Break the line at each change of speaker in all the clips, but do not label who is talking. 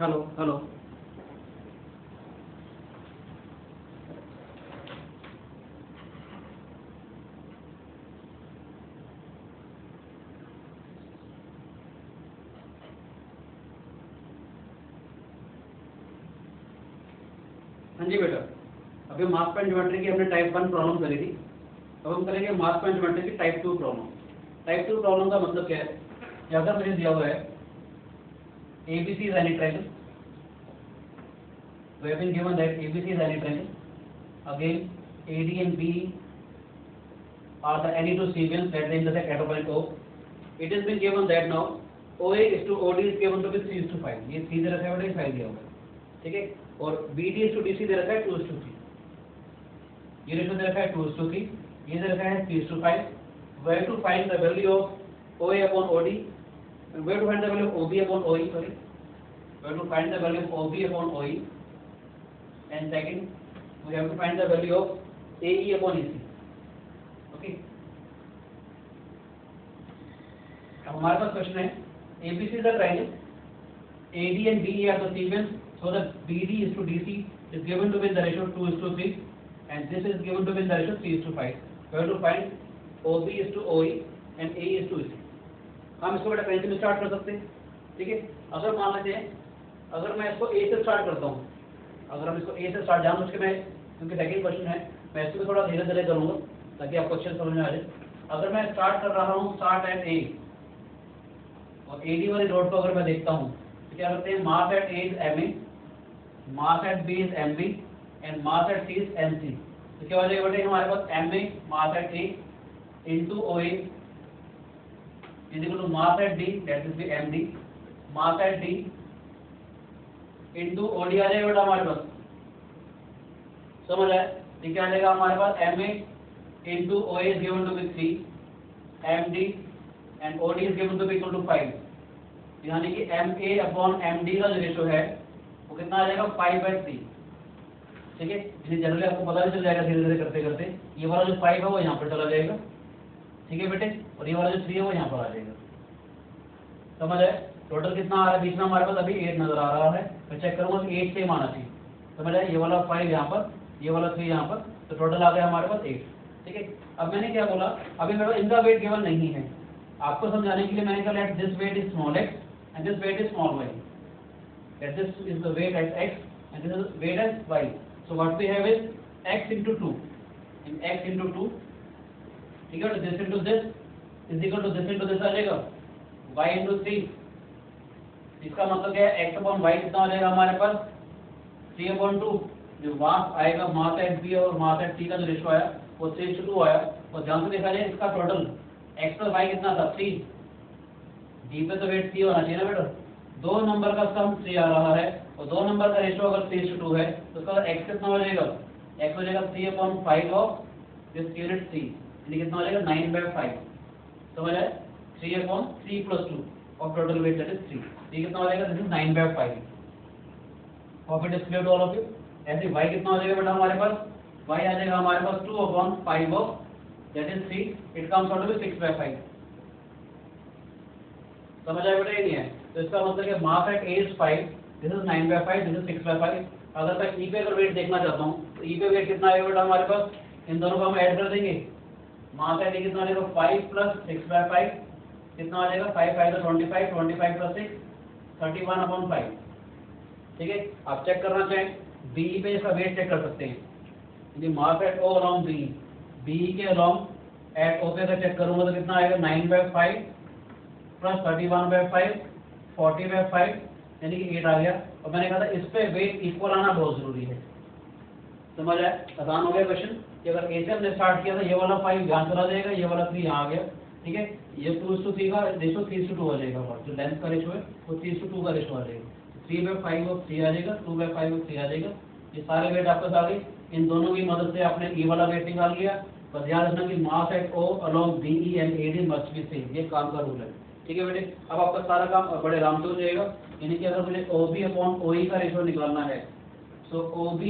Hello hello हाँ जी बेटा, अभी मास एंड ज्योमेट्री की हमने टाइप 1 प्रॉब्लम करी थी। अब हम करेंगे मास एंड ज्योमेट्री की टाइप 2 प्रॉब्लम। टाइप 2 प्रॉब्लम का मतलब क्या है? अगर मुझे दिया हुआ है ABC is any triangle, we have been given that ABC is any triangle, again AD and BE are the any two segments that they intersect at a point O. It has been given that now OA is to OD is given to be 3:5, ये 3 दे रखा है बेटा, 5 दिया हुआ है, ठीक है। और BD is to DC दे रखा है 2:3, ये रेशो दे रखा है 2:3, ये दे रखा है 3:5। Where to find the value of OA upon OD and where to find the value of OB upon OE, sorry, where to find the value of OB upon OE, and second we have to find the value of AE upon EC, okay। अब हमारे पास question है ABC is a triangle, AD and BE are the segments, so that BD is to DC is given to be in the ratio 2:3 and this is given to be in the ratio 3:5. We have to find OB is to OE and AE is to EC। हम इसको बेटा कहीं से start कर सकते हैं, ठीक है। अगर मान लेते हैं, अगर मैं इसको A से स्टार्ट करता हूँ, अगर हम इसको A से स्टार्ट जान उसके मैं, क्योंकि सेकंड क्वेश्चन है, मैं इसको थोड़ा धीरे धीरे करूँगा ताकि आपको अच्छे से समझ में आ जाए। अगर मैं स्टार्ट कर रहा हूँ स्टार्ट एट A और AD वाली रोड को अगर मैं देखता हूँ तो क्या करते हैं, mass at A is MA, mass at B is MB and mass at C is MC। तो क्या हो जाएगा बेटे, हमारे पास MA mass at A into OA is equal to mass at D, that is the MD, mass at D into OD आ जाएगा बेटा हमारे पास, समझ आया? तो क्या आ जाएगा हमारे पास, MA into OA is given to be 3, MD and OD is given to be equal to 5, यानी कि MA upon MD का जो रेशो है वो कितना आ जाएगा, 5/3, ठीक है। इसलिए जनरली आपको पता भी चल जाएगा धीरे धीरे करते करते, ये वाला जो 5 है वो यहाँ पर चला जाएगा, ठीक है बेटे, और ये वाला जो 3 है वो यहाँ पर आ जाएगा, समझ आए? टोटल कितना आ रहा है बीच में हमारे पास, अभी 8 नजर आ रहा है, मैं चेक करूंगा कि 8 सेम आना चाहिए, समझ आए? ये वाला 5 यहाँ पर, ये वाला 3 यहाँ पर, तो टोटल आ गया हमारे पास 8, ठीक है। अब मैंने क्या बोला, अभी मेरे पास इनका वेट गिवन नहीं है, आपको समझाने के लिए मैंने कहा let this weight is small x and this weight is small y, let this is the weight at x and this is weight at y, so what we have is x into 2, in x into 2, ठीक है, तो this into this is equal to this into this आ जाएगा, y into 3, इसका मतलब क्या है, x upon y कितना आ जाएगा हमारे पास, 3/2, जो मास आएगा, मास एट b और मास एट c का जो रेशो आया वो 3:2 आया, और ध्यान से देखा जाए इसका टोटल x plus y कितना था, 3, d पे तो वेट 3 होना चाहिए ना बेटा, दो नंबर का सम 3 आ रहा है और दो नंबर का रेशो अगर 3:2 है तो उसका x कितना हो जाएगा, x हो जाएगा 3/5 ऑफ दिस यूनिट 3, यानी कितना हो जाएगा 9/5, समझ आए? 3/3 + 2 और टोटल वेट दैट इज 3, ये कितना हो जाएगा, this is 9/5 of it display to all of you. ऐसे y कितना हो जाएगा बेटा हमारे पास, y आ जाएगा हमारे पास 2/5 of that is 3, it comes out to be 6/5, समझ आया बेटा? ये नहीं है तो इसका मतलब है मास at A is 5, this is 9/5, this is 6/5। अगर मैं E पे अगर वेट देखना चाहता हूँ तो E पे वेट कितना आएगा बेटा हमारे पास, इन दोनों को हम ऐड कर देंगे, मास एट A कितना आ जाएगा, 5 + 6/5, कितना आ जाएगा, 5 5 तो 25, 25 + 6 31/5, ठीक है। आप चेक करना चाहें BE पे इसका वेट चेक कर सकते हैं, यदि mass at O along BE के अलॉन्ग एट O पे अगर चेक करूंगा तो कितना आएगा, 9/5 + 31/5 40/5, यानी कि 8 आ गया। और मैंने कहा था इस पे वेट इक्वल आना बहुत जरूरी है, समझ आया? आसान हो गया क्वेश्चन कि अगर A से हमने स्टार्ट किया था, ये वाला 5 यहाँ चला जाएगा, ये वाला 3 यहाँ आ गया, ठीक है। ये 2:3 का रेशो 3:2 हो जाएगा, जो लेंथ का रेशो है वो 3:2 का रेशो आ जाएगा, 3/5 ऑफ 3 आ जाएगा, 2/5 ऑफ 3 आ जाएगा, ये सारे वेट आपके आ गए। इन दोनों की मदद से आपने E वाला वेट निकाल लिया। बस याद रखना कि mass eight O along BE and AD must be same, ये काम का रूल है, ठीक है बेटे। अब आपका सारा काम बड़े आराम से हो जाएगा, यानी कि अगर मुझे OB अपॉन OE का रेशो निकालना है, सो OB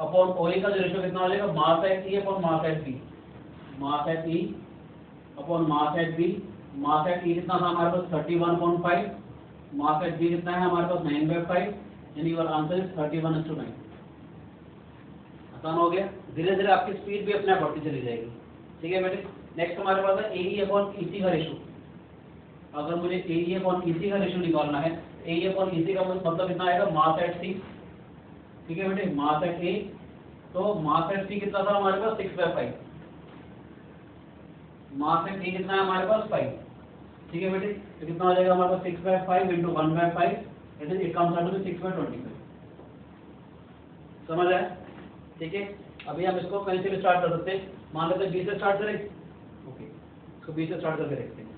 अपॉन OE का जो रेशो कितना हो जाएगा, mass eight E upon mass at B, mass at E upon mass at B, mass at E कितना था हमारे पास 31/5 मास एट बी कितना है हमारे पास 9/5, यानी योर आंसर इज 31:9। आसान हो गया। धीरे धीरे आपकी स्पीड भी अपने आप बढ़ती चली जाएगी। ठीक है बेटे। नेक्स्ट हमारे पास है AE/EC का रेशो। अगर मुझे AE/EC का रेशो निकालना है, AE/EC का मतलब कितना आएगा, मास एट सी। ठीक है बेटे, मास एट ए, तो मास एट सी कितना था हमारे पास 6/5, मास एट ए कितना है हमारे पास 5। ठीक है बेटे, तो कितना हो जाएगा हमारे पास 6/5 into 1/5, it comes out to 6/25। समझ आया? ठीक है। अभी हम इसको कहीं से भी स्टार्ट कर सकते हैं। मान लेते हैं बी से स्टार्ट करें। ओके, इसको बी से स्टार्ट करके देखते हैं।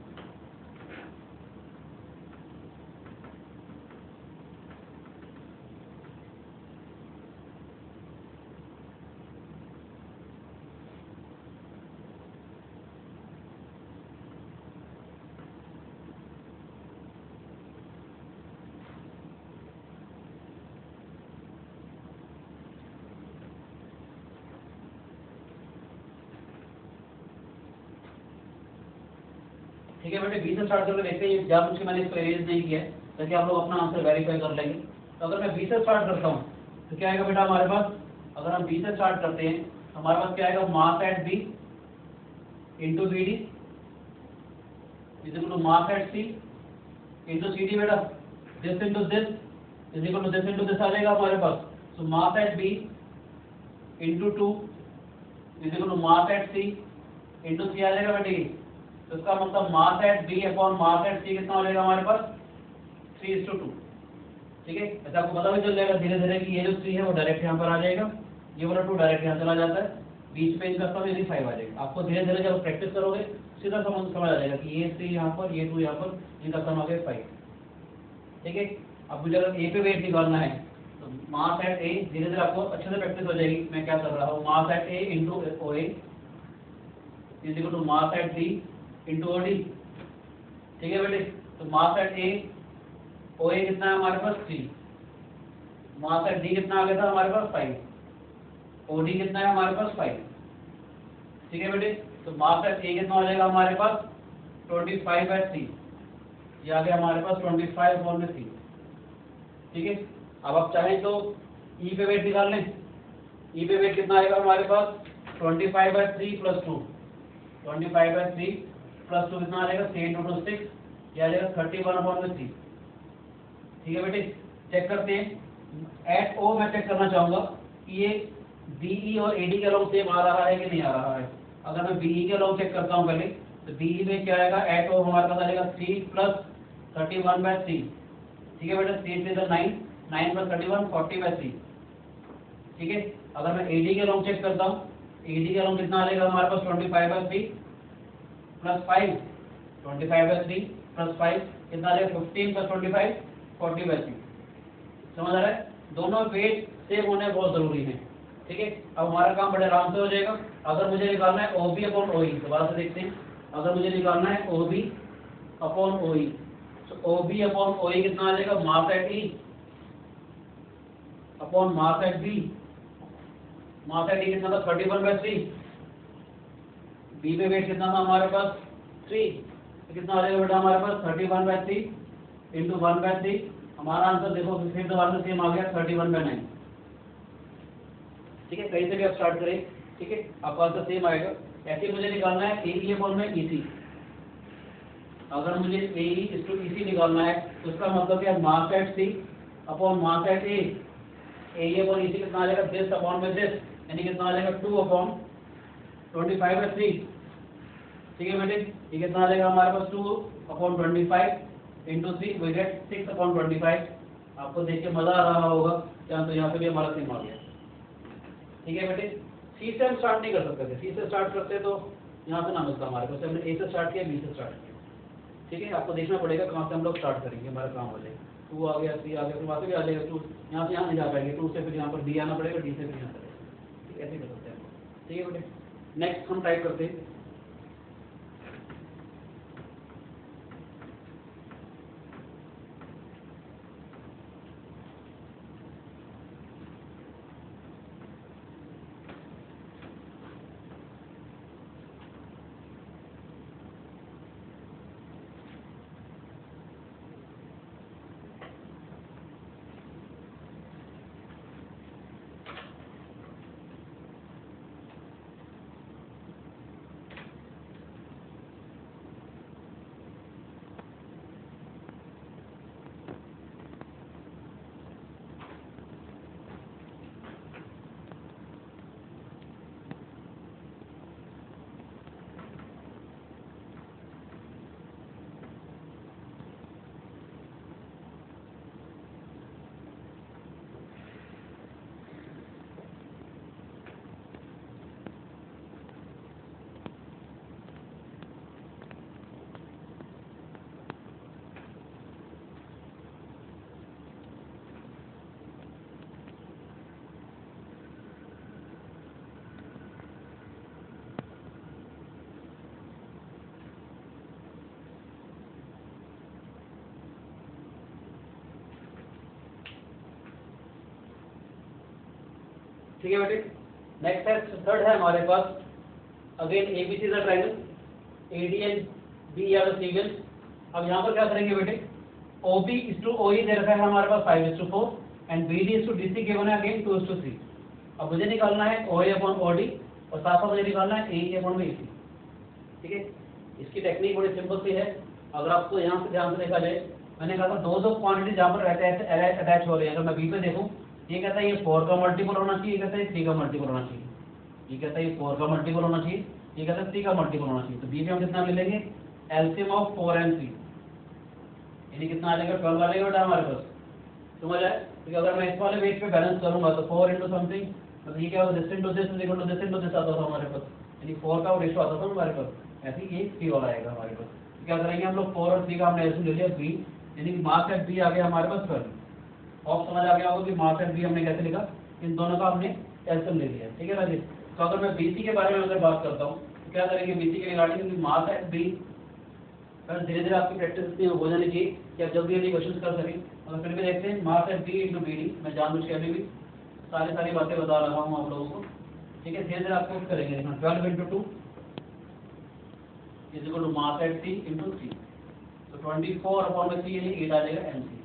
ठीक है बेटे, बी से स्टार्ट करके देखते हैं। जानबूझ के मैंने इसको इरेज नहीं किया है ताकि आप लोग अपना आंसर वेरीफाई कर लेंगे। तो अगर मैं बी से स्टार्ट करता हूँ तो क्या आएगा बेटा हमारे पास, अगर हम बी से स्टार्ट करते हैं हमारे पास क्या आएगा, mass at B into B D is equal to mass at C into C D. बेटा this into this is equal to this into this आ जाएगा हमारे पास। So mass at B into 2 is equal to mass at C into C आ जाएगा बेटे। तो इसका मतलब mass at B upon mass at C कितना हो जाएगा हमारे पास 3:2। ठीक है, ऐसा आपको पता भी चल जाएगा धीरे धीरे कि ये जो 3 है वो डायरेक्ट यहाँ पर आ जाएगा, ये वाला 2 डायरेक्ट यहाँ चला जाता है, बीच में इनका सम यानी 5 आ जाएगा। आपको धीरे धीरे जब प्रैक्टिस करोगे सीधा समझ आ जाएगा कि ये 3 यहाँ पर, ये 2 यहाँ पर, इनका सम आ गया 5। ठीक है। अब मुझे अगर ए पे वेट निकालना है तो मास एट ए, धीरे धीरे आपको अच्छे से प्रैक्टिस हो जाएगी। मैं क्या कर रहा हूँ, mass at A into O A is equal to mass at B into O D. ठीक है बेटे, तो मास एट ए ओ ए कितना है हमारे पास 3, मास एट डी कितना आ गया था हमारे पास 5, ओ डी कितना है हमारे पास 5। ठीक है बेटे, तो मास एट ए कितना हो जाएगा हमारे पास 25/3, ये आ गया हमारे पास 25/3। ठीक है। अब आप चाहें तो ई पे वेट निकाल लें। ई पे वेट कितना आएगा हमारे पास 25/3 प्लस 2, 25/3 प्लस 2 कितना आ जाएगा 3 × 6, ये आ जाएगा 31/3। ठीक है बेटे, चेक करते हैं। एट ओ मैं चेक करना चाहूंगा कि ये बीई और एडी के अलॉन्ग सेम आ रहा है कि नहीं आ रहा है। अगर मैं बीई के अलॉन्ग चेक करता हूँ पहले, तो बीई में क्या आएगा, एट ओ हमारे पास आ जाएगा 3 प्लस 31/3। ठीक है बेटा, 3 3 9, 9 प्लस 31 40/3। ठीक है। अगर मैं एडी के अलॉन्ग चेक करता हूँ, एडी के अलॉन्ग कितना आ जाएगा हमारे पास 25/3 प्लस 5, 25/3 प्लस 5 कितना आ जाएगा 15 प्लस 25 40/3। समझ आ रहा है? दोनों वेट सेम होने बहुत जरूरी है। ठीक है। अब हमारा काम बड़े आराम से हो जाएगा। अगर मुझे निकालना है OB अपॉन OE, दोबारा से देखते हैं। अगर मुझे निकालना है OB अपॉन OE, तो OB अपॉन OE कितना आ जाएगा, mass eight E upon mass at B। Mass at E कितना था 31/3, B पे वेट कितना था हमारे पास 3, तो कितना आ जाएगा बेटा हमारे पास 31/3 इंटू 1/3। हमारा आंसर देखो फिर दोबारा से सेम आ गया 31/9। ठीक है, कहीं से भी आप स्टार्ट करें। ठीक है, आपका आंसर सेम आएगा। ऐसे मुझे निकालना है AE अपॉन में EC। अगर मुझे AE इस टू EC निकालना है तो उसका मतलब क्या, मास at C upon mass at A। AE upon EC कितना आ जाएगा, दिस अपॉन में दिस, यानी कितना आ जाएगा 2 अपॉन 25/3। ठीक है बेटे, ये कितना आ जाएगा हमारे पास 2 upon 25 into 3, we get 6 upon 25। आपको देख के मजा आ रहा होगा, क्या तो यहाँ पे भी हमारा सेम आ गया। ठीक है बेटे, सी से हम स्टार्ट नहीं कर सकते थे। सी से स्टार्ट करते तो यहाँ से ना मिलता हमारे पास। हमने ए से स्टार्ट किया, बी से स्टार्ट किया। ठीक है, आपको देखना पड़ेगा कहाँ से हम लोग स्टार्ट करेंगे, हमारा काम हो जाएगा। 2 आ गया, 3 आ गया, फिर वहाँ से भी आ जाएगा 2, यहाँ से यहाँ नहीं जा पाएंगे, 2 से फिर यहाँ पर डी आना पड़ेगा, डी से फिर यहाँ करेगा। ठीक है, ऐसे कर सकते हैं हम। ठीक है बेटे, नेक्स्ट हम टाइप करते हैं। ठीक है बेटे। नेक्स्ट है थर्ड है हमारे पास again ABC is a triangle, AD and B are the single. अब यहाँ पर क्या करेंगे बेटे, ओबी इज टू ओई दे रखा है हमारे पास 5:4 and BD is to DC given है अगेन 2:3। अब मुझे निकालना है ओए अपॉन ओडी और साथ साथ मुझे निकालना है एई अपॉन बीसी। ठीक है, इसकी टेक्निक बड़ी सिंपल सी है। अगर आपको यहाँ से ध्यान से देखा जाए, मैंने कहा था दो क्वांटिटी जहाँ पर रहते हैं अटैच हो रही है। अगर मैं बी पे देखूँ, ये कहता है ये 4 का मल्टीपल होना चाहिए, ये कहता है 3 का मल्टीपल होना चाहिए, ये कहता है ये 4 का मल्टीपल होना चाहिए, ये कहता है 3 का मल्टीपल होना चाहिए। तो बी पे हम कितना ले लेंगे, एलसीएम ऑफ 4 एंड 3, यानी कितना आ जाएगा 12 आ जाएगा बेटा हमारे पास। समझ आए? क्योंकि अगर मैं इस वाले वेट पे बैलेंस करूंगा तो 4 इंटू समथिंग, मतलब ये क्या होगा, this into this is equal to this into this आता था हमारे पास, यानी 4 का रेशियो आता था हमारे पास, ऐसे ही ये 3 वाला आएगा हमारे पास। तो क्या करेंगे हम लोग 4 और 3 का हमने एलसीएम ले लिया बी, यानी मास एट बी आ गया हमारे पास 12। और समझ आ गया होगा कि मास एट बी हमने कैसे लिखा, इन दोनों का हमने एलसीएम ले लिया। ठीक है राजेश। तो अगर मैं बीसी के बारे में अगर बात करता हूँ तो क्या करेंगे बीसी के रिगार्डिंग, मास एट बी, धीरे धीरे आपकी प्रैक्टिस इतनी हो जानी चाहिए कि आप जल्दी जल्दी क्वेश्चन कर सकें। अगर फिर भी देखते हैं mass at B into B D, मैं जानबूझ के अभी भी सारी बातें बता रहा हूँ आप लोगों को। ठीक है, धीरे धीरे आपको करेंगे। 12 into 2 is equal to mass at C into 3, तो 24 अपॉन में 3 यानी 8 आ जाएगा एमसी।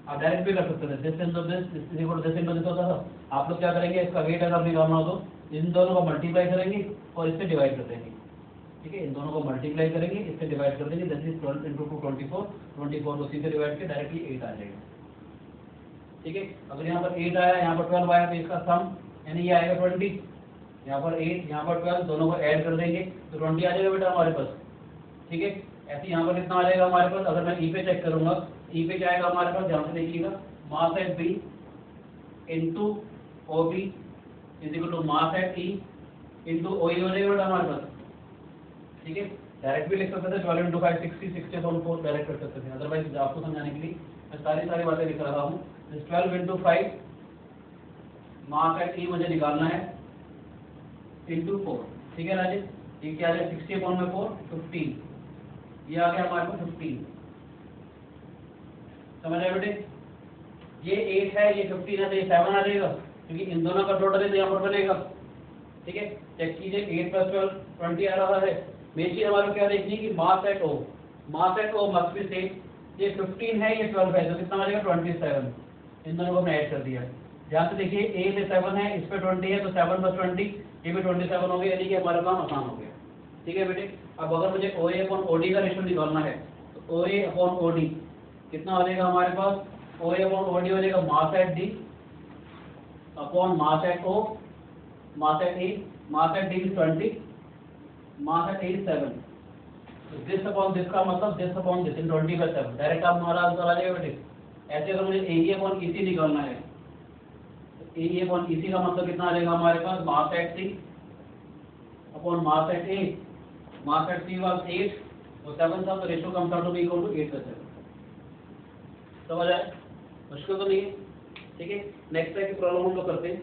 आप डायरेक्ट भी कर सकते थे, this into this is equal to this into this होता था। आप लोग क्या करेंगे, इसका वेट अगर निकालना हो तो इन दोनों को मल्टीप्लाई करेंगे और इससे डिवाइड कर देंगे। ठीक है, इन दोनों को मल्टीप्लाई करेंगे, इससे डिवाइड कर देंगे, दैट इज 12 इंटू 2 24, 24 को सी से डिवाइड करके डायरेक्टली 8 आ जाएगा। ठीक है, अगर यहाँ पर 8 आया, यहाँ पर 12 आया, तो इसका सम यानी ये आएगा 20, यहाँ पर 8, यहाँ पर 12, दोनों को ऐड कर देंगे तो 20 आ जाएगा बेटा हमारे पास। ठीक है, ऐसे यहाँ पर कितना आ जाएगा हमारे पास, अगर मैं ई पे चेक करूंगा, ई पे क्या आएगा हमारे पास, ध्यान से देखिएगा, mass at B into O B is equal to mass at E into O E हो जाएगा बेटा हमारे पास। ठीक है, डायरेक्ट भी लिख सकते थे, 12 इंटू 5 60, 60/4 डायरेक्ट कर सकते थे। अदरवाइज आपको समझाने के लिए मैं सारी बातें लिख रहा हूँ। 12 इंटू 5 मास एट ई मुझे निकालना है इंटू 4। ठीक है राजेश, ये क्या है, 60/4 15, ये आ गया हमारे पास 15। समझ आए बेटे, ये 8 है, ये 15 है, तो ये 7 आ जाएगा, क्योंकि इन दोनों का टोटल है तो यहाँ पर बनेगा। ठीक है, चेक कीजिए, 8 + 12 20 आ रहा है। मेन चीज हमारे क्या देखनी है कि mass at O, mass at O must be same. ये 15 है, ये 12 है, तो कितना आ जाएगा 27। इन दोनों को हमने ऐड कर दिया। ध्यान से देखिए, ए पे 7 है, इस पे 20 है, तो 7 + 20 ये भी 27 हो गया, यानी कि हमारा काम आसान हो गया। ठीक है बेटे, अब अगर मुझे ओ ए अपॉन ओडी का रेशियो निकालना है तो ओ ए अपॉन ओडी कितना हो जाएगा हमारे पास, ओ ए अपॉन ओडी हो जाएगा mass at D upon mass at O, mass at A, mass at D is 20, mass at A is 7, तो दिस अपॉन दिस का मतलब this upon this in 20/7, direct आप हमारा आंसर आ जाएगा बेटे। ऐसे अगर मुझे ए अपॉन ई सी निकालना है, ए अपॉन ई सी का मतलब कितना आ जाएगा हमारे पास, mass at C upon mass at A, mass at C was 8 और 7 था, तो ratio comes out to be equal to 8/7। समझ आए, मुश्किल तो नहीं है। ठीक है, नेक्स्ट टाइप की प्रॉब्लम हम लोग करते हैं।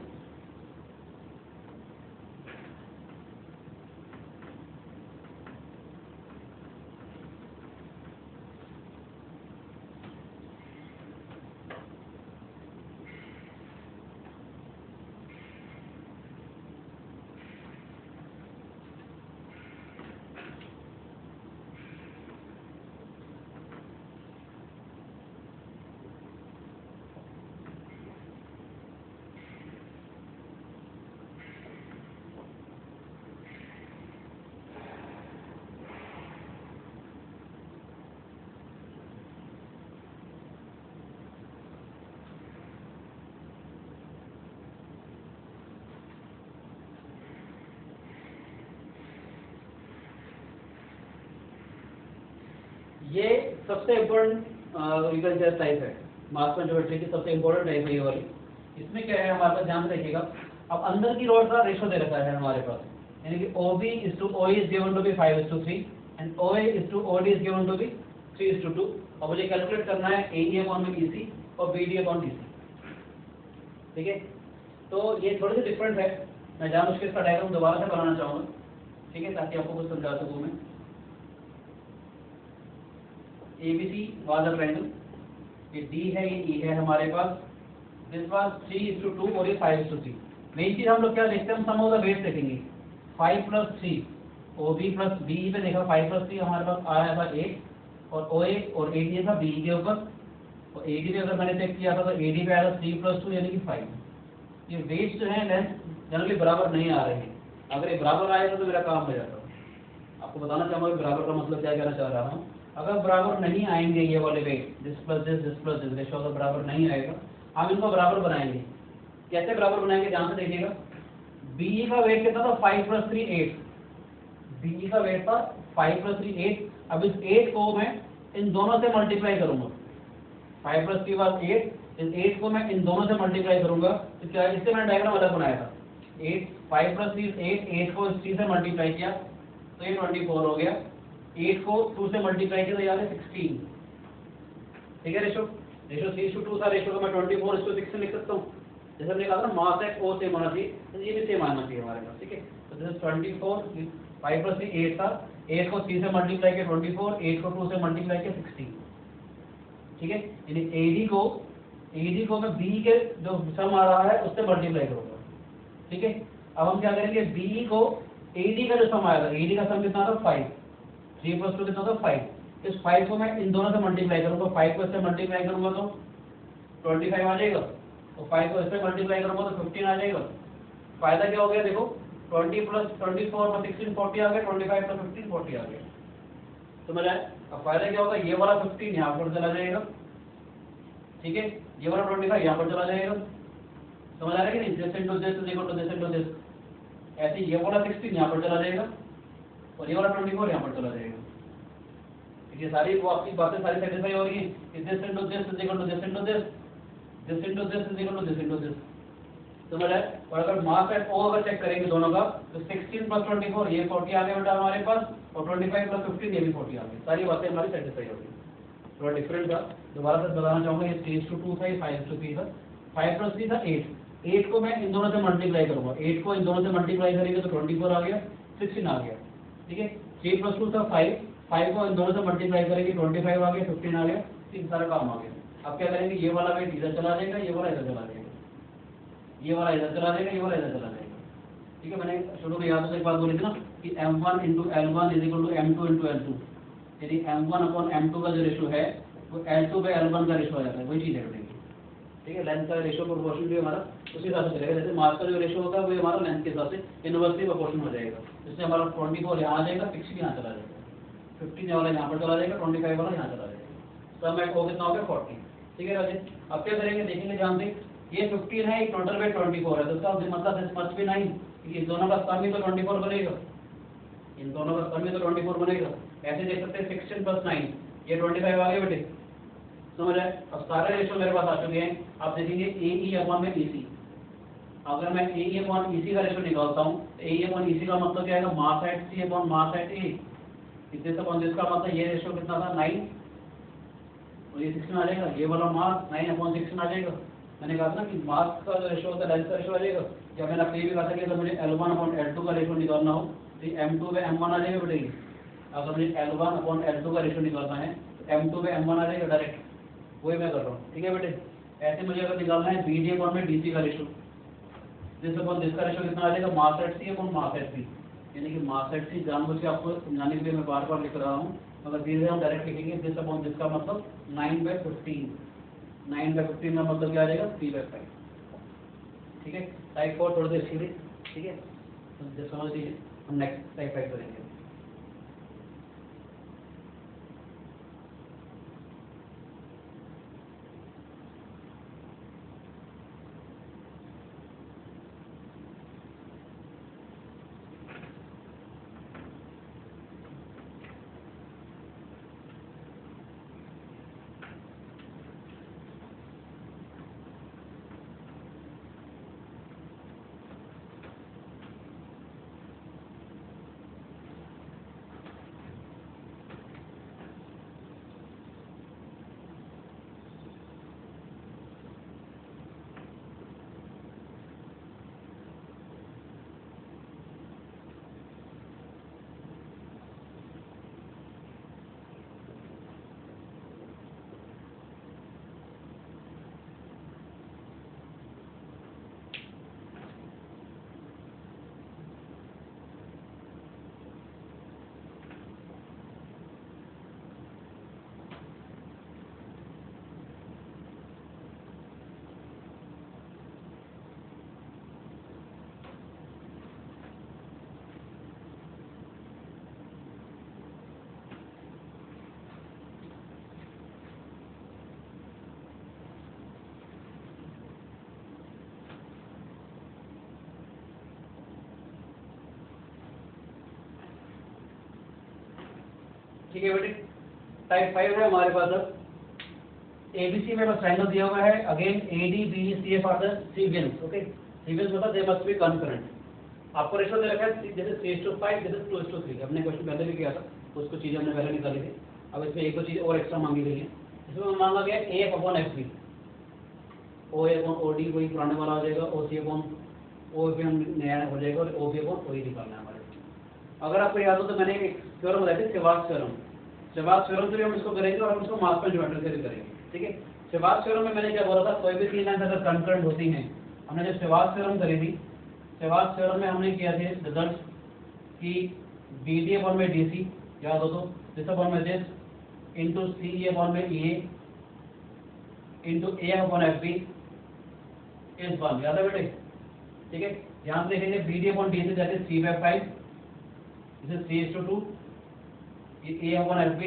ये सबसे इम्पोर्टेंट टाइप है, मास में ज्योमेट्री की सबसे इम्पोर्टेंट टाइप है ये वाली। इसमें क्या है हमारे पास, ध्यान रखिएगा, अब अंदर की रोड का रेशो दे रखा है हमारे पास, यानी कि OB is to OE is given to be 5:3 and OA is to OD is given to be 3:2। अब मुझे कैलकुलेट करना है AE अपॉन में EC और BD अपॉन DC। ठीक है, तो ये थोड़े से डिफरेंट है, मैं जानबूझ के इसका डायग्राम दोबारा से बनाना चाहूँगा। ठीक है, ताकि आपको कुछ समझा सकूँ मैं। ABC वाज अ ट्रायंगल, ये D है, ये E है हमारे पास, दिस वाज 3:2 और ये 5:3। मेन चीज हम लोग क्या देखते हैं, हम सम ऑफ द वेट्स देखेंगे। 5 + 3 OB + BE पे देखा 5 + 3 हमारे पास आया था 8, और OA और AD था BE के ऊपर, और AD पे अगर मैंने चेक किया था तो AD पे आया था 3 + 2 यानी कि 5। ये वेट्स जो है लेंथ जनरली बराबर नहीं आ रहे हैं, अगर ये बराबर आएगा तो मेरा काम हो जाता। आपको बताना चाहूँगा कि बराबर का मतलब क्या कहना चाह रहा हूँ। अगर बराबर नहीं आएंगे ये वाले weight, this plus this ratio अगर बराबर नहीं आएगा, हम इनको बराबर बनाएंगे। कैसे बराबर बनाएंगे, ध्यान से देखिएगा। BE का वेट कितना था, 5 + 3 8। BE का वेट था 5 + 3 8। अब इस 8 को मैं इन दोनों से मल्टीप्लाई करूंगा, 5 + 3 = 8, इस 8 को मैं इन दोनों से मल्टीप्लाई करूंगा, तो क्या, इससे मैंने डायग्राम अलग बनाया था। 8 5 + 3 8, 8 को इस 3 से मल्टीप्लाई किया तो ये 24 हो गया, 8 को 2 से मल्टीप्लाई किया तो याद है 16। ठीक है, रेशो 3:2 था, रेशो को मैं 24:6 से लिख सकता हूँ। जैसे हमने कहा था मास है ओ सेम होना चाहिए, तो ये भी सेम आना चाहिए हमारे पास। ठीक है, तो दिस 24, 5 + 3 8 था, 8 को 3 से मल्टीप्लाई किया 24, 8 को 2 से मल्टीप्लाई किया 16। ठीक है, यानी AD को मैं BE के जो सम आ रहा है उससे मल्टीप्लाई करूंगा। ठीक है, अब हम क्या करेंगे, BE को AD का जो सम आएगा, AD का सम कितना था 5, 3 + 2 कितना था 5, इस 5 को मैं इन दोनों से मल्टीप्लाई करूंगा, 5 को इससे मल्टीप्लाई करूंगा तो 25 आ जाएगा, तो 5 को इससे मल्टीप्लाई करूंगा तो 15 आ जाएगा। फायदा क्या हो गया, देखो 20 + 24 + 16 40 आ गया, 25 + 15 40 आ गया। समझ आया? अब फायदा क्या होगा, ये वाला 15 यहाँ पर चला जाएगा। ठीक है, ये वाला 25 यहाँ पर चला जाएगा। समझ आ रहा है कि नहीं, this into this is equal to this into this. ऐसे ये वाला 16 यहाँ पर चला जाएगा और ये वाला 24 यहाँ पर चला जाएगा। ये सारी वो आपकी बातें सारी सेटिस्फाई हो रही है। This into this is equal to this into this, this into this is equal to this into this. समझ आया? और अगर मास एंड ओ अगर चेक करेंगे दोनों का, तो 16 + 24 ये 40 आ गया बेटा हमारे पास, और 25 + 15 ये भी 40 आ गई। सारी बातें हमारी सेटिस्फाई हो गई। थोड़ा डिफरेंट था, दोबारा से बताना चाहूंगा, ये 3:2 था, ये 5:3 था। 5 + 3 था 8, 8 को मैं इन दोनों से मल्टीप्लाई करूंगा, 8 को इन दोनों से मल्टीप्लाई करेंगे तो 24 आ गया, 16 आ गया। ठीक है, 3 + 2 था 5, 5 को इन दोनों से मल्टीप्लाई करेंगे 25 आ गया, 15 आ गया, तीन सारा काम आ गया। अब क्या करेंगे, ये वाला वेट इधर चला जाएगा, ये वाला इधर चला जाएगा, ये वाला इधर चला जाएगा, ये वाला इधर चला जाएगा। ठीक है, मैंने शुरू में याद से एक बात बोली थी ना कि M1 × L1 = M2 × L2, यानी M1/M2 का जो रेशो है वो L2/L1 का रेशो आ जाता है, वही चीज़ है बेटा। ठीक है, लेंथ का रेशो प्रोपोर्शन भी हमारा उसी हिसाब से चलेगा, जैसे मास का जो रेशो होगा वो हमारा लेंथ के हिसाब से इनवर्सली प्रोपोर्शन हो जाएगा। इससे हमारा 24 यहाँ आ जाएगा, 16 यहाँ चला जाएगा, 15 वाला यहाँ पर चला जाएगा, 25 वाला यहाँ चला जाएगा। सब में को कितना हो गया 40। ठीक है राजेश, अब क्या करेंगे देखेंगे, ध्यान से, ये 15 है, टोटल वेट 24 है, तो इसका मतलब दिस मस्ट बी 9, इन दोनों का सम ही तो 24 बनेगा, इन दोनों का सम ही तो 24 बनेगा। ऐसे देख सकते हैं 16 + 9 ये 25 आ गए बेटे। समझ आए? अब सारे रेशो मेरे पास आ चुके हैं। आप देखेंगे AE/EC, अगर मैं AE/EC का रेशो निकालता हूँ, AE/EC का मतलब क्या आएगा, मास एट C/मास एट A, इसका मतलब ये रेशो कितना था 9, और ये 16 आ जाएगा, ये वाला मास 9/16 आ जाएगा। मैंने कहा था ना कि मास का जो रेशो होता है लेंथ का रेशो आ जाएगा। या मैंने आपको ये भी कहा था कि अगर मुझे L1/L2 का रेशो निकालना हो तो M2/M1 आ जाएगा बेटे। अगर मुझे L1/L2 का रेशो निकालना है तो M2/M1 आ जाएगा डायरेक्ट, वही मैं कर रहा हूँ। ठीक है बेटे, ऐसे मुझे अगर निकालना है BD/DC का रेशो, जिसका रेशो कितना आ जाएगा, मास एट C/मास एट B, यानी कि मास एट C जानबूझ के आपको समझाने के लिए मैं बार बार लिख रहा हूँ, मगर धीरे हम डायरेक्ट लिखेंगे जिसका मतलब 9/15, 9/15 का मतलब क्या आ जाएगा 3/5। ठीक है, टाइप 4 थोड़ी देर सीधे। ठीक है, तो समझ लीजिए, हम नेक्स्ट टाइप 5 करेंगे। ठीक है बेटे। टाइप 5 है हमारे पास अब ABC में बस ट्रायंगल दिया हुआ है, again AD BE CF are the cevians, okay. Cevians मतलब दे मस्ट बी कॉन्करेंट। आपको रेशो दे रखा है जैसे 3:5 जैसे 2:3, हमने क्वेश्चन पहले भी किया था, उसको चीजें हमने पहले निकाली थी। अब इसमें एक दो चीज और एक्स्ट्रा मांगी गई है। इसमें मांगा गया AF/FB, OA/OD वही पुराने वाला हो जाएगा, OC/OB नया हो जाएगा, और OB/OE निकालना है हमारे। अगर आपको याद हो तो मैंने एक थ्योरम बताया था, सेवाग थ्योरम। सेवाग थ्योरम से भी हम इसको करेंगे और हम इसको मास्क ज्योमेट्री से भी करेंगे, ठीक है। सेवाग थ्योरम में मैंने क्या बोला था, कोई भी तीन लाइन अगर कंकरेंट होती हैं, हमने जब सेवाग थ्योरम करी थी, सेवाग थ्योरम में हमने किया थे रिजल्ट कि BD/DC याद हो तो this into CE/EA into AF/FB is 1, याद है बेटे, ठीक है। ध्यान से देखेंगे BD/DC that is 3/5, this is 3:2, ये A/FB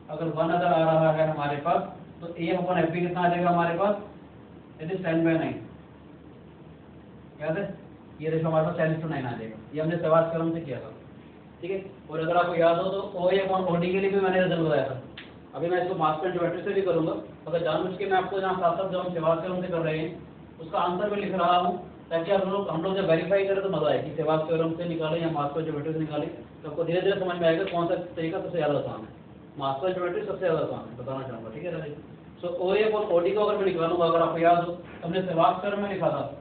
अगर 1 अगर आ रहा है हमारे पास तो A/FB कितना आ जाएगा हमारे पास, इट इज 10/9, याद है। ये रेशो हमारे पास 10:9 आ जाएगा, ये हमने सेवाग थ्योरम से किया था, ठीक है। और अगर आपको याद हो तो OA/OD के लिए भी मैंने रिजल्ट बताया था। अभी मैं इसको मास्क ज्योमेट्री से भी करूंगा, अगर जानबूझ के मैं आपको जहाँ साथ साथ जो हम सेवाग थ्योरम से कर रहे हैं उसका आंसर भी लिख रहा हूँ, ताकि हम लोग जब वेरीफाई करें तो मजा आए कि सेवाग थ्योरम से निकालें या मास्क ज्योमेट्री से निकालें, तो आपको धीरे धीरे समझ में आएगा कौन सा तरीका सबसे ज़्यादा आसान है। मास्क ज्योमेट्री सबसे ज़्यादा आसान है, बताना चाहूँगा, ठीक है राजेश। सो OA/OD को अगर मैं निकालूंगा, अगर आपको याद हो हमने सेवाग थ्योरम में लिखा था,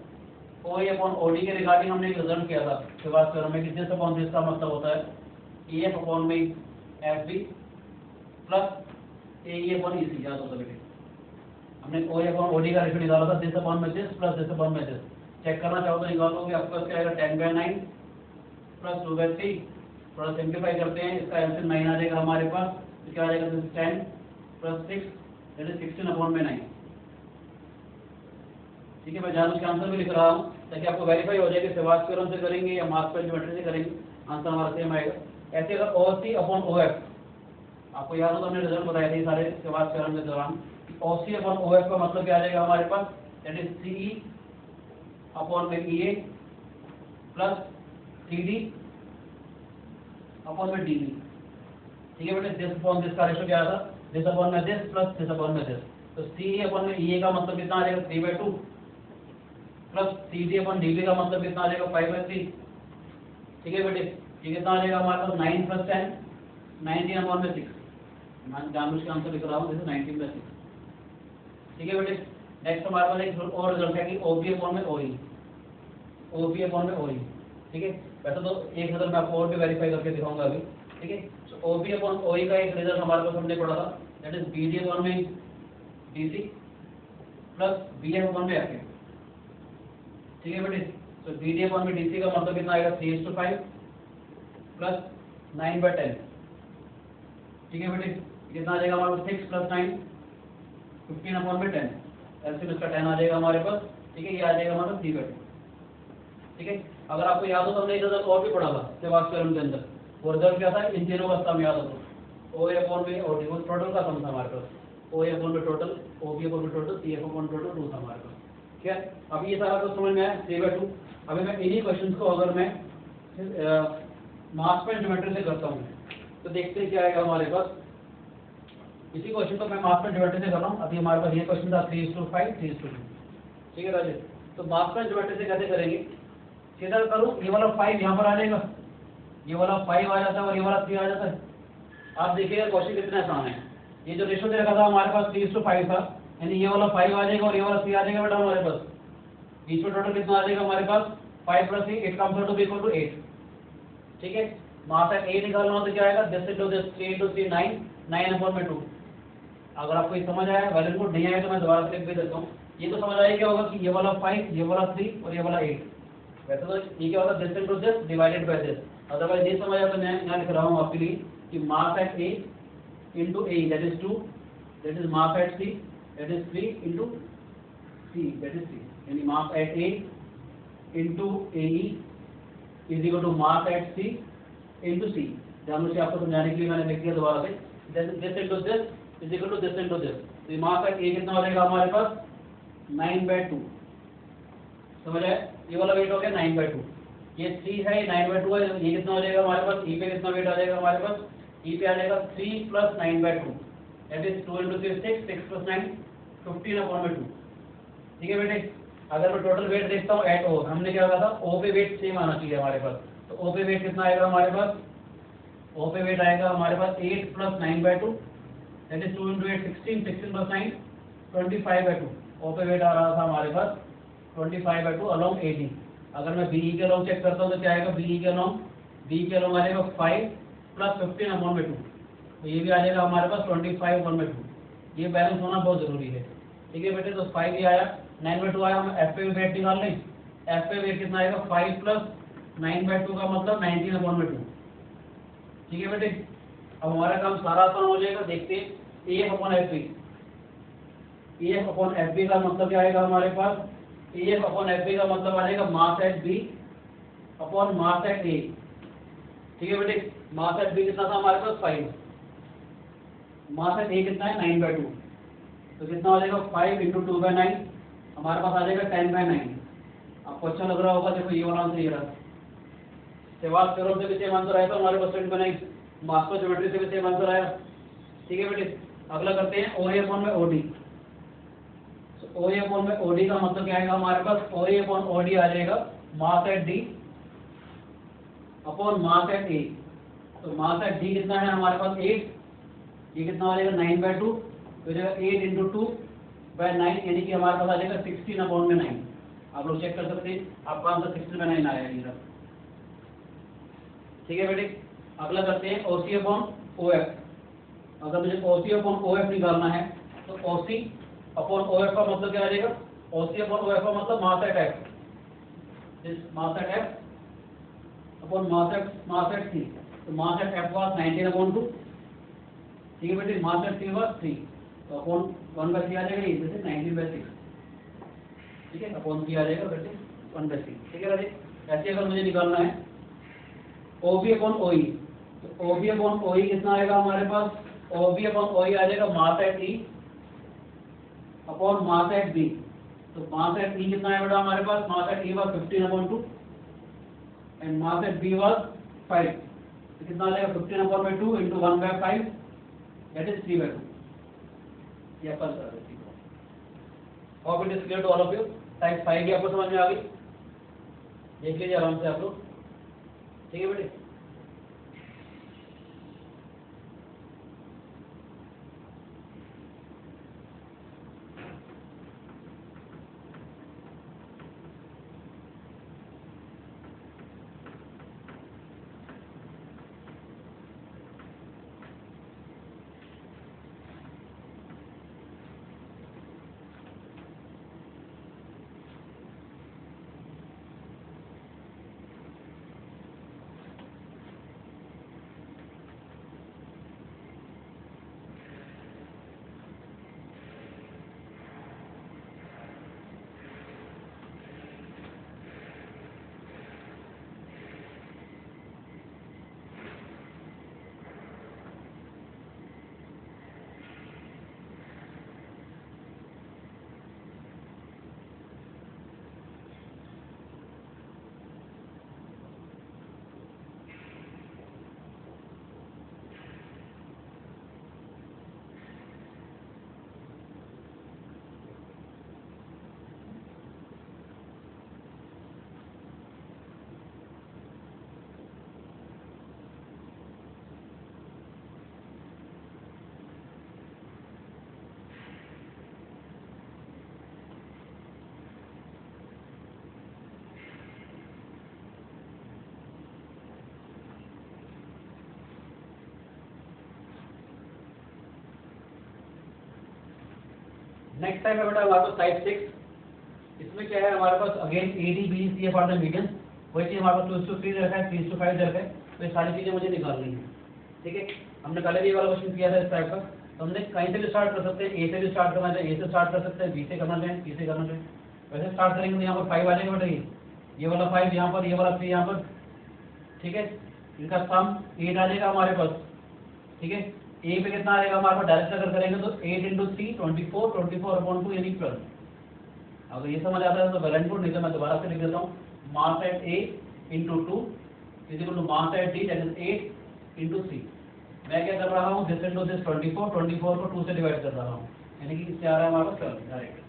OA/OD के रिगार्डिंग हमने एक रिजल्ट किया था सेवाग थ्योरम में कि दिस अपॉन दिस का मतलब होता है AF/FB प्लस AE/EC, याद होता बेटे। हमने OA/OD का रेशो निकाला था दिस अपॉन में दिस प्लस दिस अपॉन में दिस। चेक करना चाहो तो निकालोगे, आपके पास क्या आएगा 10/9 प्लस 2/3। थोड़ा सिंप्लीफाई करते हैं, इसका आंसर 9 आ जाएगा हमारे पास, तो क्या आ जाएगा 10 प्लस 6 दैट इज 16/9, ठीक है। मैं जानबूझ के आंसर भी लिख रहा हूँ ताकि आपको वेरीफाई हो जाए कि सेवाग थ्योरम से करेंगे या मास्क ज्योमेट्री से करेंगे, आंसर हमारा सेम आएगा। ऐसे अगर OC/OF, आपको याद हो तो हमने रिजल्ट बताया था सारे सेवाग थ्योरम के दौरान, OC/OF का मतलब क्या आ जाएगा हमारे पास, that is CE/EA plus CD/DB, ठीक है बेटे। दिस का रेशो क्या था, दिस अपॉन में दिस प्लस दिस अपॉन में दिस, तो CE/EA का मतलब कितना आ जाएगा 3/2 प्लस CD/DB का मतलब कितना आ जाएगा 5/3, ठीक है बेटे। ये कितना आ जाएगा हमारे पास 9 प्लस 10, 19/6, मैं जानबूझ के आंसर लिख रहा हूँ, जैसे 19/6, ठीक है बेटे। नेक्स्ट हमारे पास एक और रिजल्ट है कि OB/OE, OB/OE, ठीक है। वैसे तो एक रिजल्ट मैं आपको और भी वेरीफाई करके दिखाऊंगा अभी, ठीक है। तो OB/OE का एक रिजल्ट हमारे पास हमने पढ़ा था, that is BD/DC plus BF/FA, ठीक है बेटे। तो BD/DC का मतलब कितना आएगा 3:5 प्लस 9/10, ठीक है बेटे। कितना आ जाएगा हमारे पास 6 प्लस 9 15/10, एलसीएम इसका 10 आ जाएगा हमारे पास, ठीक है। ये आ जाएगा हमारे पास 3/2, ठीक है। अगर आपको याद हो तो हमने एक रिजल्ट और भी पढ़ा था सेवाग थ्योरम के अंदर, वो रिजल्ट क्या था, इन तीनों का सम याद हो तो OA/OD वो टोटल का सम था हमारे पास, OA/OD total, OB/OD total, CF/OD total 2 था हमारे पास, ठीक है। अब ये सारा कुछ समझ में आया 3/2। अभी मैं इन्हीं क्वेश्चंस को अगर मैं मास्क ज्योमेट्री से करता हूँ तो देखते हैं क्या आएगा हमारे पास। इसी क्वेश्चन को मैं मास्क ज्योमेट्री से कर रहा हूँ, अभी हमारे पास ये क्वेश्चन था 3:5 3:2, ठीक है राजेश। तो मास्क ज्योमेट्री से कैसे करेंगे, सीधा करूँ, ये वाला 5 यहाँ पर आ जाएगा, ये वाला 5 आ जाता है और ये वाला 3 आ जाता है। आप देखिएगा क्वेश्चन कितना आसान है। ये जो रेशो दे रखा था हमारे पास 3:5 था, यानी ये वाला 5 आ जाएगा और ये वाला 3 आ जाएगा बेटा हमारे पास। बीच में टोटल कितना आ जाएगा हमारे पास 5 + 3 it comes out to be equal to 8, ठीक है। वहाँ से A निकालना हो तो क्या आएगा, दिस इनटू दिस 3 × 3 9, 9/2। अगर आपको ये समझ आया, वैल्यू को नहीं आया तो मैं दोबारा से लिख भी देता हूँ। ये तो समझ आया क्या होगा कि ये वाला 5, ये वाला 3 और ये वाला 8। वैसे तो ये क्या होता है, this into this divided by this. Otherwise ये समझ आया तो मैं यहाँ लिख रहा हूँ आपके लिए कि mass at A into A, that is 2, that is mass at C, that is 3 into C, that is 3, यानी mass at A into AE is equal to mass at C into C। जानबूझ के आपको समझाने के लिए मैंने लिख दिया दोबारा से, this into this is equal to this into this। तो mass at A कितना हो जाएगा हमारे पास 9/2, समझ आया। ये वाला वेट हो गया 9/2, ये 3 है, 9/2 है, ये कितना हो जाएगा हमारे पास, E पे कितना वेट आ जाएगा हमारे पास ई पे आ जाएगा 3 + 9/2, दैट इज 2 × 3 6, 6 + 9 15/2। ठीक है बेटे, अगर मैं टोटल वेट देखता हूँ एट ओ, हमने क्या कहा था ओ पे वेट सेम आना चाहिए हमारे पास, तो ओ पे वेट कितना आएगा हमारे पास, ओ पे वेट आएगा हमारे पास 8 + 9/2, दैट इज 2 × 8 16, 16 + 9 25/2। ओ पे वेट आ रहा था हमारे पास 25/2 अलोंग एडी। अगर मैं बीई के अलोंग चेक करता हूँ तो क्या आएगा, बीई के अलोंग आ जाएगा 5 + 15/2, तो ये भी आ जाएगा हमारे पास 25/2। ये बैलेंस होना बहुत जरूरी है। ठीक है बेटे, तो 5 ये आया, 9/2 आया, हम एफ पे वेट निकाल लें। एफ पे वेट कितना आएगा, 5 + 9/2 का मतलब 19/2। ठीक है बेटे, अब हमारा काम सारा आसान हो जाएगा। देखते हैं AF/FB। AF/FB का मतलब क्या आएगा हमारे पास, AF/FB का मतलब आ जाएगा mass at B upon mass at A. ठीक है बेटे, मास एट बी कितना था हमारे पास 5, मास एट ए कितना है 9/2, तो कितना हो जाएगा 5 × 2/9, हमारे पास आ जाएगा 10/9। आपको अच्छा लग रहा होगा, देखो ये वाला आंसर ये रहा। सेवाग थ्योरम से भी सेम आंसर आया था हमारे पास 20/9, मास्को ज्योमेट्री से भी सेम आंसर आया। ठीक है बेटे, अगला करते हैं OA/OD। OA/OD का मतलब क्या आएगा हमारे पास, OA/OD आ जाएगा mass at D upon mass at A. तो मास एट डी कितना है हमारे पास 8, ये कितना आ जाएगा 9/2, तो जाएगा 8 × 2/9, यानी कि हमारे पास आ जाएगा 16/9। आप लोग चेक कर सकते हैं, आपका आंसर 16/9 आया है। ठीक है बेटे, अगला करते हैं OC/OF। अगर मुझे OC/OF निकालना है तो OC/OF का मतलब क्या आ जाएगा, OC/OF का मतलब mass at F, mass at F upon mass at C. तो मास एट एफ वाज 19/2। ठीक है बेटे, मास एट सी वाज 3, तो अपॉन 1/3 आ जाएगा, इधर से 19/6। ठीक है, अपॉन 3 आ जाएगा बेटे 1/3। ठीक है राजे, ऐसे अगर मुझे निकालना है OB/OE, तो OB/OE कितना आएगा हमारे पास, OB/OE आ जाएगा mass at E upon mass at B. तो मास एट ई कितना है बेटा हमारे पास, mass at E was 15/2 and mass at B was 5, तो कितना आ जाएगा 15/2 × 1/5, दैट इज 3/2। ये अपन कर रहे हैं। और it is clear to all of you. Type 5 भी आपको समझ में आ गई, देख लीजिए आराम से आप लोग। ठीक है बेटे, नेक्स्ट टाइम है बेटा हमारे पास टाइप 6। इसमें क्या है हमारे पास again AD BD CF are the median, वही चीज हमारे पास 2:3 रखा है, 3:5 रखा है, तो ये सारी चीजें मुझे निकालनी है। ठीक है, हमने पहले भी ये वाला क्वेश्चन किया था इस टाइप का, तो हमने कहीं से भी स्टार्ट कर सकते हैं, A से भी स्टार्ट करना चाहिए, A से स्टार्ट कर सकते हैं, B से करना चाहिए, C से करना चाहिए। वैसे स्टार्ट करेंगे तो यहाँ पर 5 आ जाएगा बेटा, ये वाला 5 यहाँ पर, ये वाला 3 यहाँ पर। ठीक है, इनका सम 8 आ जाएगा हमारे पास। ठीक है, ए पे कितना आएगा हमारे पास, डायरेक्ट अगर करेंगे तो 8 × 3 24, 24/2 यानी 12। अगर ये समझ आता है तो वेल एंड गुड, नहीं तो मैं दोबारा से लिख देता हूँ, mass at A × 2 is equal to mass at D, that is 8 × 3। मैं क्या कर रहा हूँ, दिस इंटू दिस 24 को 2 से डिवाइड कर रहा हूँ, यानी कि इससे आ रहा है हमारा 12 डायरेक्ट।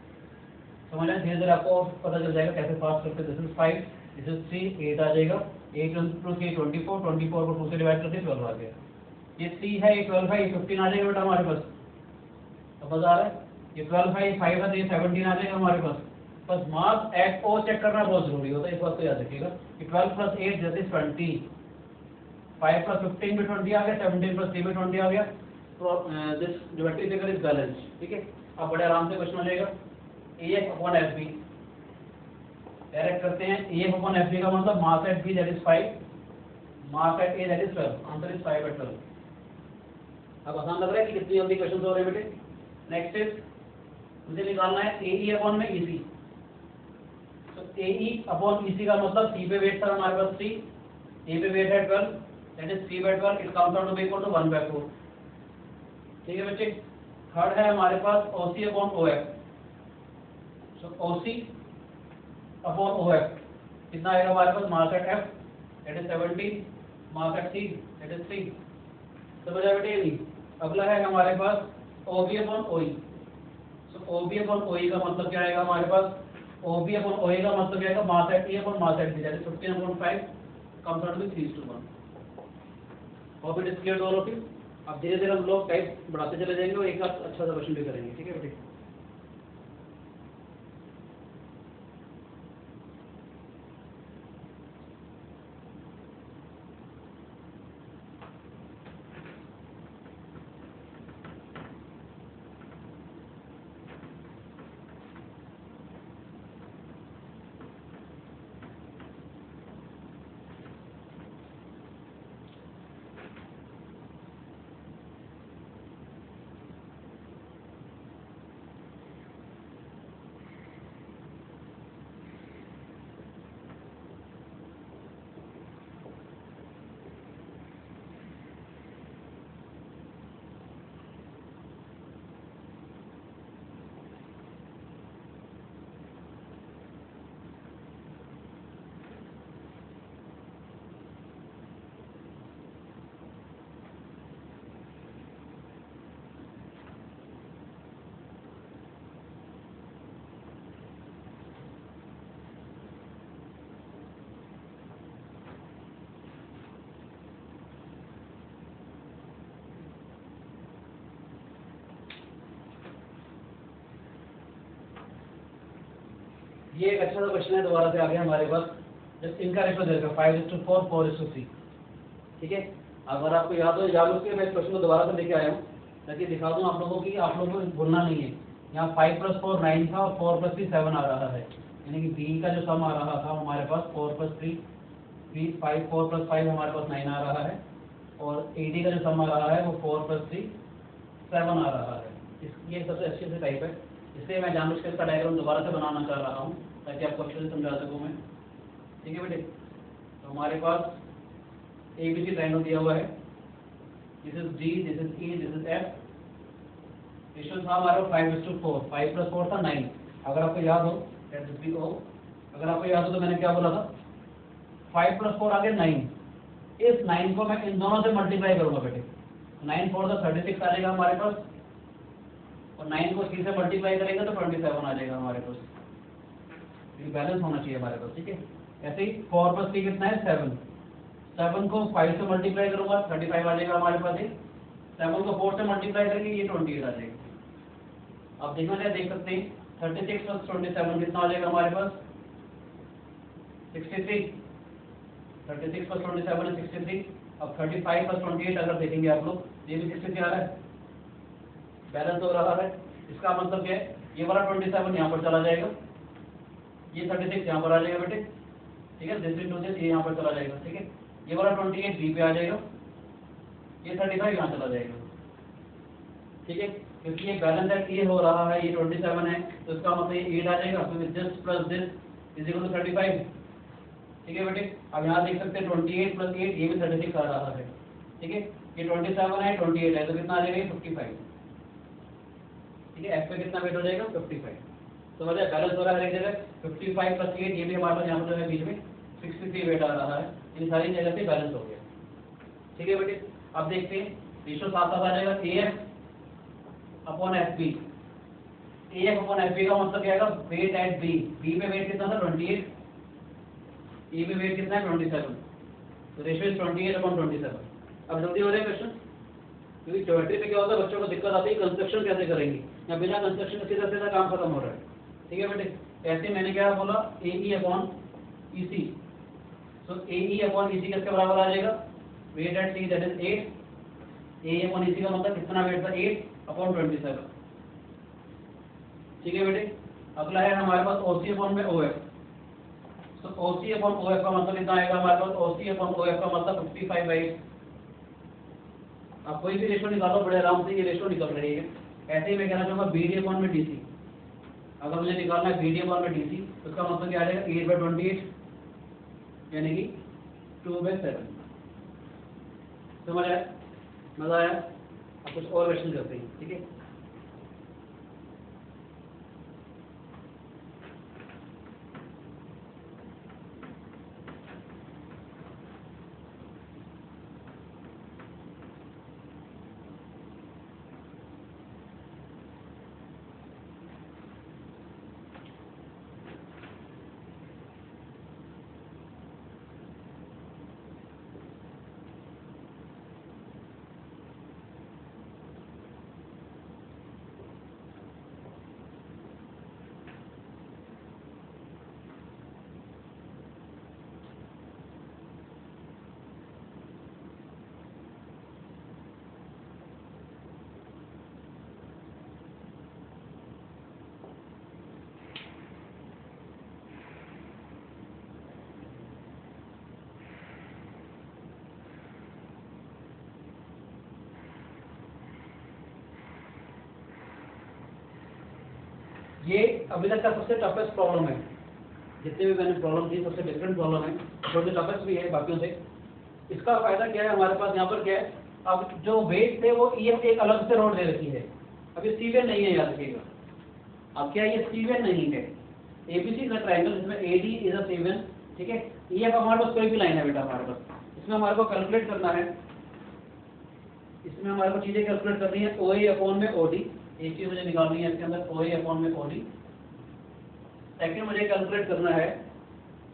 समझ आए, धीरे धीरे आपको पता चल जाएगा कैसे पास करते हैं। दिस इज 5, दिस इज 3, 8 आ जाएगा, 8 इंटू 3 24 को 2 से डिवाइड करके 12 आ गया। ये 3 है, ये 12 है, ये 15 आ जाएगा बेटा हमारे पास। अब बता रहा है, ये 12 है, ये 5 है, तो ये 17 आ जाएगा हमारे पास। बस मास एट ओ चेक करना बहुत जरूरी होता है, इस बात को याद रखिएगा कि 12 + 8 दैट इज 20, 5 + 15 भी 20 आ गया, 17 + 3 भी 20 आ गया। तो this geometric figure is balance. ठीक है, अब बड़े आराम से क्वेश्चन हो जाएगा। AF/FB डायरेक्ट करते हैं। AF/FB का मतलब mass at B that is 5, mass at A that is 12, answer is 5/12। अब आसान लग रहा है कि कितनी जल्दी क्वेश्चन हो रहे हैं बेटे। नेक्स्ट इज मुझे निकालना है AE/EC। तो AE/EC का मतलब C पे वेट था हमारे पास 3, A पे वेट है 12, that is 3/12, it comes out to be equal to 1/4। ठीक है बच्चे। थर्ड है हमारे पास OC/OF। सो OC/OF कितना आएगा हमारे पास, mass at F that is 17, mass at C that is 3। समझ आया बेटे नहीं। अगला है हमारे पास OB/OE। सो OB/OE का मतलब क्या आएगा हमारे पास, OB/OE का मतलब क्या आएगा, mass at A mass at B that is 15/5 comes out to be 3:1। Hope it is clear to all of you. अब धीरे धीरे हम लोग टाइप बढ़ाते चले जाएंगे और एक साथ अच्छा सा क्वेश्चन भी करेंगे। ठीक है बेटे। ये एक अच्छा सा क्वेश्चन है, दोबारा से आ गया हमारे पास। जब इनका रेशो देगा 5:4 4:3। ठीक है, अगर आपको याद हो याद उसके मैं क्वेश्चन को दोबारा से लेके आया हूँ ताकि दिखा दूँ आप लोगों की, आप लोगों को भूलना नहीं है। यहाँ 5 + 4 9 था और 4 + 3 7 आ रहा है, यानी कि B का जो सम आ रहा था हमारे पास 4 + 3 5 4 + 5 हमारे पास 9 आ रहा है, और AD का जो सम आ रहा है वो 4 + 3 7 आ रहा है। ये सबसे अच्छे से टाइप है, इसलिए मैं जानबूझकर इसका डायग्राम दोबारा से बनाना चाह रहा हूँ ताकि आपको अच्छे से समझा सकूँ मैं। ठीक है बेटे। तो हमारे पास ABC ट्रायंगल दिया हुआ है, this is D, this is E, this is F। Ratio था हमारे 5:4, 5 + 4 था 9। अगर आपको याद हो दैट इज O, अगर आपको याद हो तो मैंने क्या बोला था, 5 + 4 आ गया 9। इस 9 को मैं इन दोनों से मल्टीप्लाई करूंगा बेटे, 9 4 = 36 आ जाएगा हमारे पास, और 9 को 3 से मल्टीप्लाई करेंगे तो 27 आ जाएगा हमारे पास। ये बैलेंस होना चाहिए हमारे पास। ठीक है, ऐसे ही 4 + 3 कितना है 7, 7 को 5 से मल्टीप्लाई करूंगा 35 आ जाएगा हमारे पास। 7 को 4 से मल्टीप्लाई करेंगे ये 28 आ जाएगा। अब देखना क्या देख सकते हैं, 36 + 27 कितना आ जाएगा हमारे पास 63। 36 + 27 है 63। अब 35 + 28 अगर देखेंगे आप लोग, ये भी 63 आ रहा है, बैलेंस हो रहा है। इसका मतलब क्या है, ये वाला 27 यहाँ पर चला जाएगा, ये 36 यहाँ पर आ जाएगा बेटे। ठीक है, दिस इंटू दिस ये यहाँ पर चला जाएगा। ठीक है, ये वाला 28 B पे आ जाएगा, ये 35 यहाँ चला जाएगा। ठीक है, क्योंकि ये बैलेंस है, ये हो रहा है, ये 27 है, तो इसका मतलब ये 8 आ जाएगा, तो this plus this is equal to 35। ठीक है बेटे। अब यहाँ देख सकते हैं 28 + 8 ये भी 36 आ रहा है। ठीक है, ये 27 है 28 है, तो कितना आ जाएगा 55। ठीक है, F पे कितना वेट हो जाएगा 55। तो मतलब बैलेंस हो रहा है हर एक जगह, 55 + 8 ये भी हमारे पास यहाँ पर जो है बीच में 63 वेट आ रहा है, इन सारी जगह पे बैलेंस हो गया। ठीक है बेटे। अब देखते हैं रेशियो साथ साथ आ जाएगा AF upon FB। AF upon FB का मतलब क्या आएगा, वेट एट B पे वेट कितना था 28, A पे वेट कितना है 27, तो रेशियो इज 28 अपॉन 27। अब जल्दी हो रहा है क्वेश्चन, क्योंकि ज्योमेट्री में क्या होता है बच्चों को दिक्कत आती है कंस्ट्रक्शन कैसे करेंगे, या बिना कंस्ट्रक्शन के सीधा सीधा काम खत्म हो रहा है। ठीक है बेटे, ऐसे मैंने क्या बोला AE अपॉन EC, तो AE अपॉन EC किसके बराबर आ जाएगा, weight at C that is 8, AE upon EC का मतलब कितना वेट था 8 अपॉन 27। ठीक है बेटे, अगला है हमारे पास OC अपॉन में OF, तो OC अपॉन OF का मतलब कितना आएगा हमारे पास, OC अपॉन OF का मतलब 55/8। आप कोई भी रेशो निकालो बड़े आराम से, ये रेशो निकल रही है। ऐसे ही मैं कहना चाहूँगा BD अपॉन में DC, अगर मुझे निकालना है BD अपॉन में DC, तो उसका मतलब क्या आ जाएगा 8/28 यानी कि 2/7। समझ आया, मजा आया? अब कुछ और क्वेश्चन करते हैं। ठीक है, ये अभी तक का सबसे टफेस्ट प्रॉब्लम है, जितने भी मैंने प्रॉब्लम थी सबसे डिफरेंट प्रॉब्लम है, थोड़ी टफेस्ट भी है बाकियों से। इसका फायदा क्या है हमारे पास यहाँ पर क्या है, अब जो वेट थे वो EF एक अलग से रोड दे रखी है, अभी सीवेन नहीं है, याद रखिएगा। अब क्या ये सीवेन नहीं है, ABC इज अ ट्रायंगल जिसमें AD इज अ सीवेन। ठीक है, EF हमारे पास कोई भी लाइन है बेटा, हमारे पास इसमें हमारे को कैलकुलेट करना है, इसमें हमारे को चीजें कैलकुलेट करनी है। OA अपॉन में OD, एक चीज मुझे निकालनी है इसके अंदर, OA अपॉन में OD। सेकंड मुझे कैलकुलेट करना है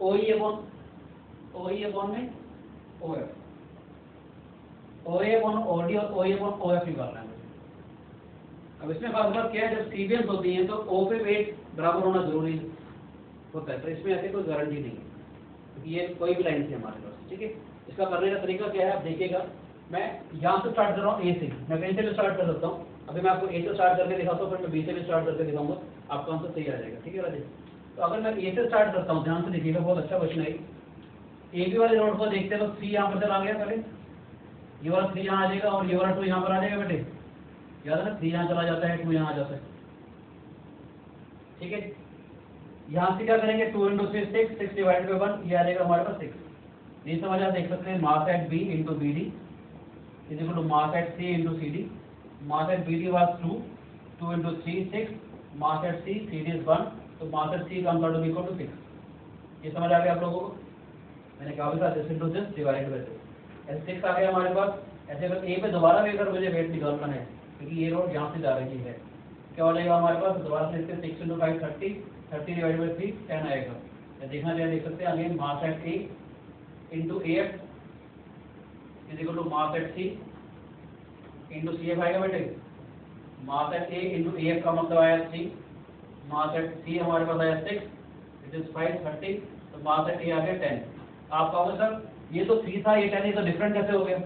OE अपॉन में OF, OA अपॉन OD और OE अपॉन OF निकालना है मुझे। अब इसमें खास बात क्या है, जब सीवेंस होती हैं तो O पे वेट बराबर होना जरूरी होता है, तो इसमें ऐसे कोई गारंटी नहीं है, क्योंकि ये कोई भी लाइन थी हमारे पास। ठीक है, इसका करने का तरीका क्या है आप देखिएगा, मैं यहाँ से स्टार्ट कर रहा हूँ A से, मैं कहीं से भी स्टार्ट कर सकता हूँ। अभी मैं आपको A से स्टार्ट करके दिखाता हूँ, फिर मैं B से भी स्टार्ट करके दिखाऊंगा, आपका आंसर सही आ जाएगा। ठीक है राजेश, तो अगर मैं A से स्टार्ट करता हूँ, ध्यान से देखिएगा, बहुत अच्छा क्वेश्चन है। AB वाले रोड को देखते हैं तो 3 यहाँ पर चला गया पहले, ये वाला 3 यहाँ आ जाएगा और ये वाला 2 यहाँ पर आ जाएगा बेटे, याद है ना, 3 यहाँ चला जाता है, 2 यहाँ आ जाता है। ठीक है, यहाँ से क्या करेंगे, 2 × 3 6, 6 डिवाइडेड बाय 1, ये आ जाएगा हमारे पास 6। ये समझ आप देख सकते हैं, mass at B into BD is equal to mass at C into CD। Mass at BD was 2 × 3 6, mass at C CD is 1, तो mass at C comes out to be equal to 6। ये समझ आ गया आप लोगों को, मैंने कहा था this into this divided by 6, ऐसे 6 आ गया हमारे पास। ऐसे अगर A पे दोबारा भी अगर मुझे वेट निकालना है, क्योंकि ये रोड यहाँ से जा रही है, क्या हो जाएगा हमारे पास, दोबारा से इसके 6 × 5 30, 30 डिवाइडेड बाय 3 10 आएगा। देखना चाहिए, देख सकते हैं again, mass at A into AF is equal to mass at C into CF आएगा बेटे। Mass at A into AF का मतलब आया 3, मास एट C हमारे पास आया 6, इट इज 5 30, तो मास एट A आ गया 10। आप कहोगे सर ये तो 3 था, ये 10 है, तो डिफरेंट कैसे हो गया,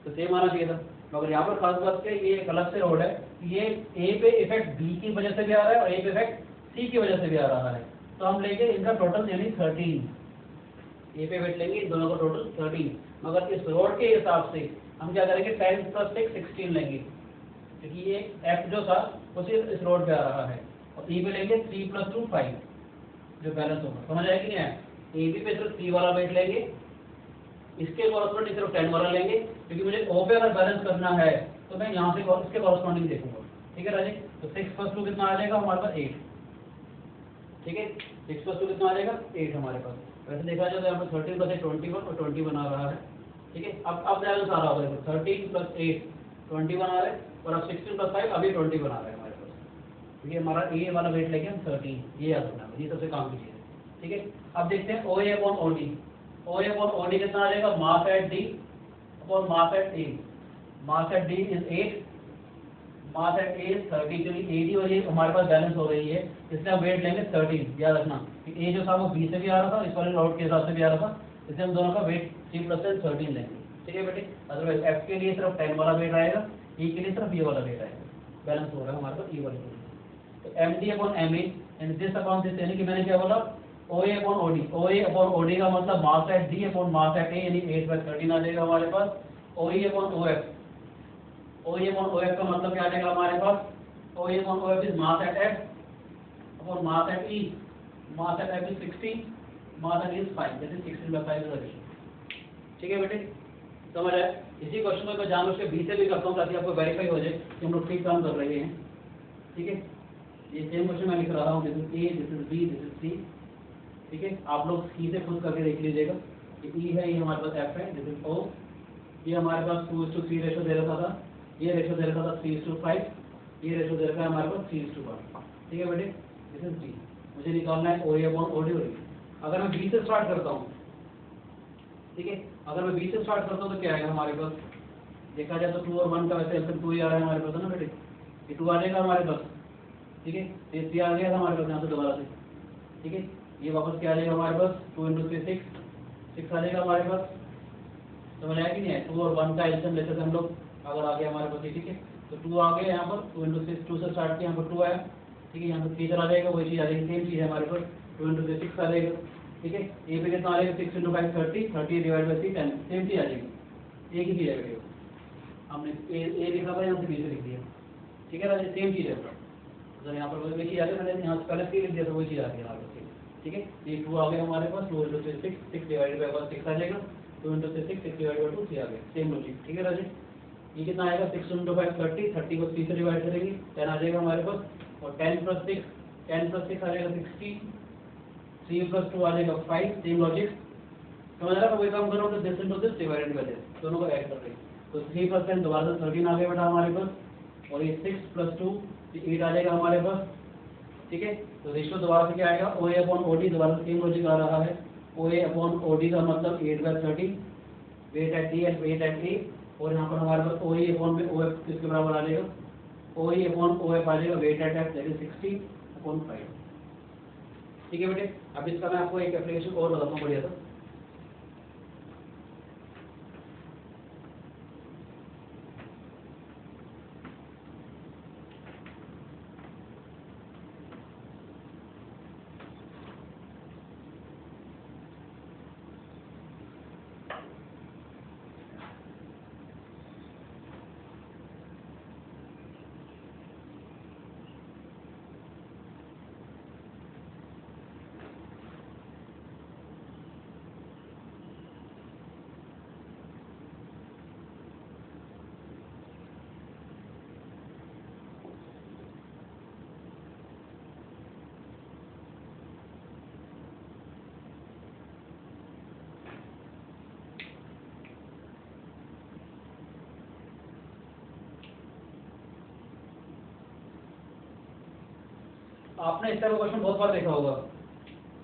तो सेम आना चाहिए था। मगर यहाँ पर खास बात है, ये एक अलग से रोड है, ये A पे इफेक्ट B की वजह से भी आ रहा है और A पे इफेक्ट C की वजह से भी आ रहा है, तो हम लेंगे इनका टोटल यानी 13, A पे वेट लेंगे इन दोनों का टोटल 13। मगर इस रोड के हिसाब से हम क्या करेंगे, 10 + 6 16 लेंगे, क्योंकि ये F जो था उसी इस रोड पे आ रहा है, और E पे लेंगे 3 + 2 5 जो बैलेंस होगा। समझ आया कि नहीं आया? AB पे सिर्फ 3 वाला वेट लेंगे, इसके कॉरस्पॉन्डिंग सिर्फ 10 वाला लेंगे, क्योंकि मुझे O पे अगर बैलेंस करना है तो मैं यहाँ से इसके कॉरस्पॉन्डिंग देखूंगा। ठीक है राजेश, तो 6 + 2 कितना आ जाएगा हमारे पास 8। ठीक है, 6 + 2 कितना आ जाएगा 8 हमारे पास। वैसे देखा जाए तो यहाँ पर 13 + 8 21 और 20 बना रहा है। ठीक है, अब बैलेंस आ रहा होगा, 13 + 8 20 बना रहे हैं, और अब 16 + 5 अभी 20 बना रहे हैं हमारे पास। तो ये हमारा ए वाला वेट लेके हम 13, ये याद रखना है, ये सबसे काम की चीज़ है। ठीक है, अब देखते हैं OA/OD। OA/OD कितना आ जाएगा, mass at D upon mass at A. Mass at D is 8, mass at A is 30, क्योंकि एडी और ये हमारे पास बैलेंस हो रही है, इसलिए हम वेट लेंगे 13। याद रखना कि ए जो था वो बी से भी आ रहा था, इस वाले नोट के हिसाब से भी आ रहा था, इसलिए हम दोनों का वेट 3 + 10 13 लेंगे। ठीक है बेटे, अदरवाइज एफ के लिए सिर्फ 10 वाला वेट आएगा, ई के लिए सिर्फ ये वाला वेट आएगा, बैलेंस हो रहा है हमारे पास ई वाले के लिए। तो MD/MA and this upon this, यानी कि मैंने क्या बोला, OA/OD। OA/OD का मतलब mass at D upon mass at A, यानी 8/13 आ जाएगा हमारे पास। OE/OF, OE/OF का मतलब क्या आ जाएगा हमारे पास, OE/OF is mass at F upon mass at E. Mass at F is 16, mass at E is 5, that is 16/5 is the ratio. ठीक है बेटे, समझ आए। इसी क्वेश्चन को मैं जानबूझ के बी से भी करता हूँ ताकि आपको वेरीफाई हो जाए कि हम लोग ठीक काम कर रहे हैं। ठीक है, ये सेम क्वेश्चन मैं लिख रहा हूँ, this is A, this is B, this is C. ठीक है, आप लोग सी से खुद करके देख लीजिएगा कि ई है, ये हमारे पास एफ है, दिस इज ओ, ये हमारे पास 2:3 रेशो दे रखा था, ये रेशो दे रखा था 3:5, ये रेशो दे रखा है हमारे पास 3:1। ठीक है बेटे, दिस इज डी। मुझे निकालना है OA/OD। अगर मैं बी से स्टार्ट करता हूँ, ठीक है, अगर मैं बी से स्टार्ट करता हूँ तो क्या आएगा हमारे पास, देखा जाए तो 2 और 1 का वैसे एल्सियम 2 ही आ रहा है हमारे पास, है ना बेटे, ये 2 आ जाएगा हमारे पास। ठीक है, ये 3 आ गया था हमारे पास यहाँ से दोबारा से। ठीक है, ये वापस क्या आ जाएगा हमारे पास, 2 × 3 6 आ जाएगा हमारे पास। समझ आया कि नहीं है, 2 और 1 का एल्सियम लेते थे हम लोग, अगर आ गया हमारे पास। ठीक है, तो 2 आ गया यहाँ पर, 2 × 6, 2 से स्टार्ट किया, यहाँ पर 2 आया। ठीक है, यहाँ पर 3 चला जाएगा, वही चीज़ आ जाएगी, सेम चीज़ है हमारे पास, 2 × 3 6 आ जाएगा। ठीक है, ये पे कितना आ जाएगा, 6 × 5 30, 30 डिवाइड बाई 10, सेम चीज़ आ जाएगी, एक ही चीज़ है। हमने ए लिखा था, यहाँ से बी से लिख दिया। ठीक है ना, सेम चीज़ है। तो यहाँ पर वही चीज़ आ गई, मैंने यहाँ से पहले सी लिख दिया था, वही चीज़ आ गई हमारे पास। ठीक है, ये 2 आ गया हमारे पास, 2 × 3 6 डिवाइड बाई 6 आ जाएगा, 2 × 3 6 डिवाइड बाई 2 3 आ गया, सेम लॉजिक। ठीक है राजे, ये कितना आएगा, 6 × 5 30, 30 को 3 से डिवाइड करेंगे, 10 आ जाएगा हमारे पास, और 10 + 6 आ जाएगा 16, 3 + 2 आ जाएगा 5, सेम लॉजिक। समझ रहा है, कोई काम करो तो this × this divided by this, दोनों को ऐड कर देंगे, तो 3% दोबारा से 13 आ गया बेटा हमारे पास, और ये 6 + 2 8 आ जाएगा हमारे पास। ठीक है, तो रेशियो दोबारा से क्या आएगा, OA/OD, दोबारा से सेम लॉजिक आ रहा है, OA/OD का मतलब 8/13, weight at D and weight at A, और यहाँ पर हमारे पास OE/OF किसके बराबर आ जाएगा, OE/OF आ जाएगा weight at F, that is 60/5। ठीक है बेटे, अब इसका मैं आपको एक एप्लीकेशन और बताता हूँ बढ़िया सा। आपने इस तरह का क्वेश्चन बहुत बार देखा होगा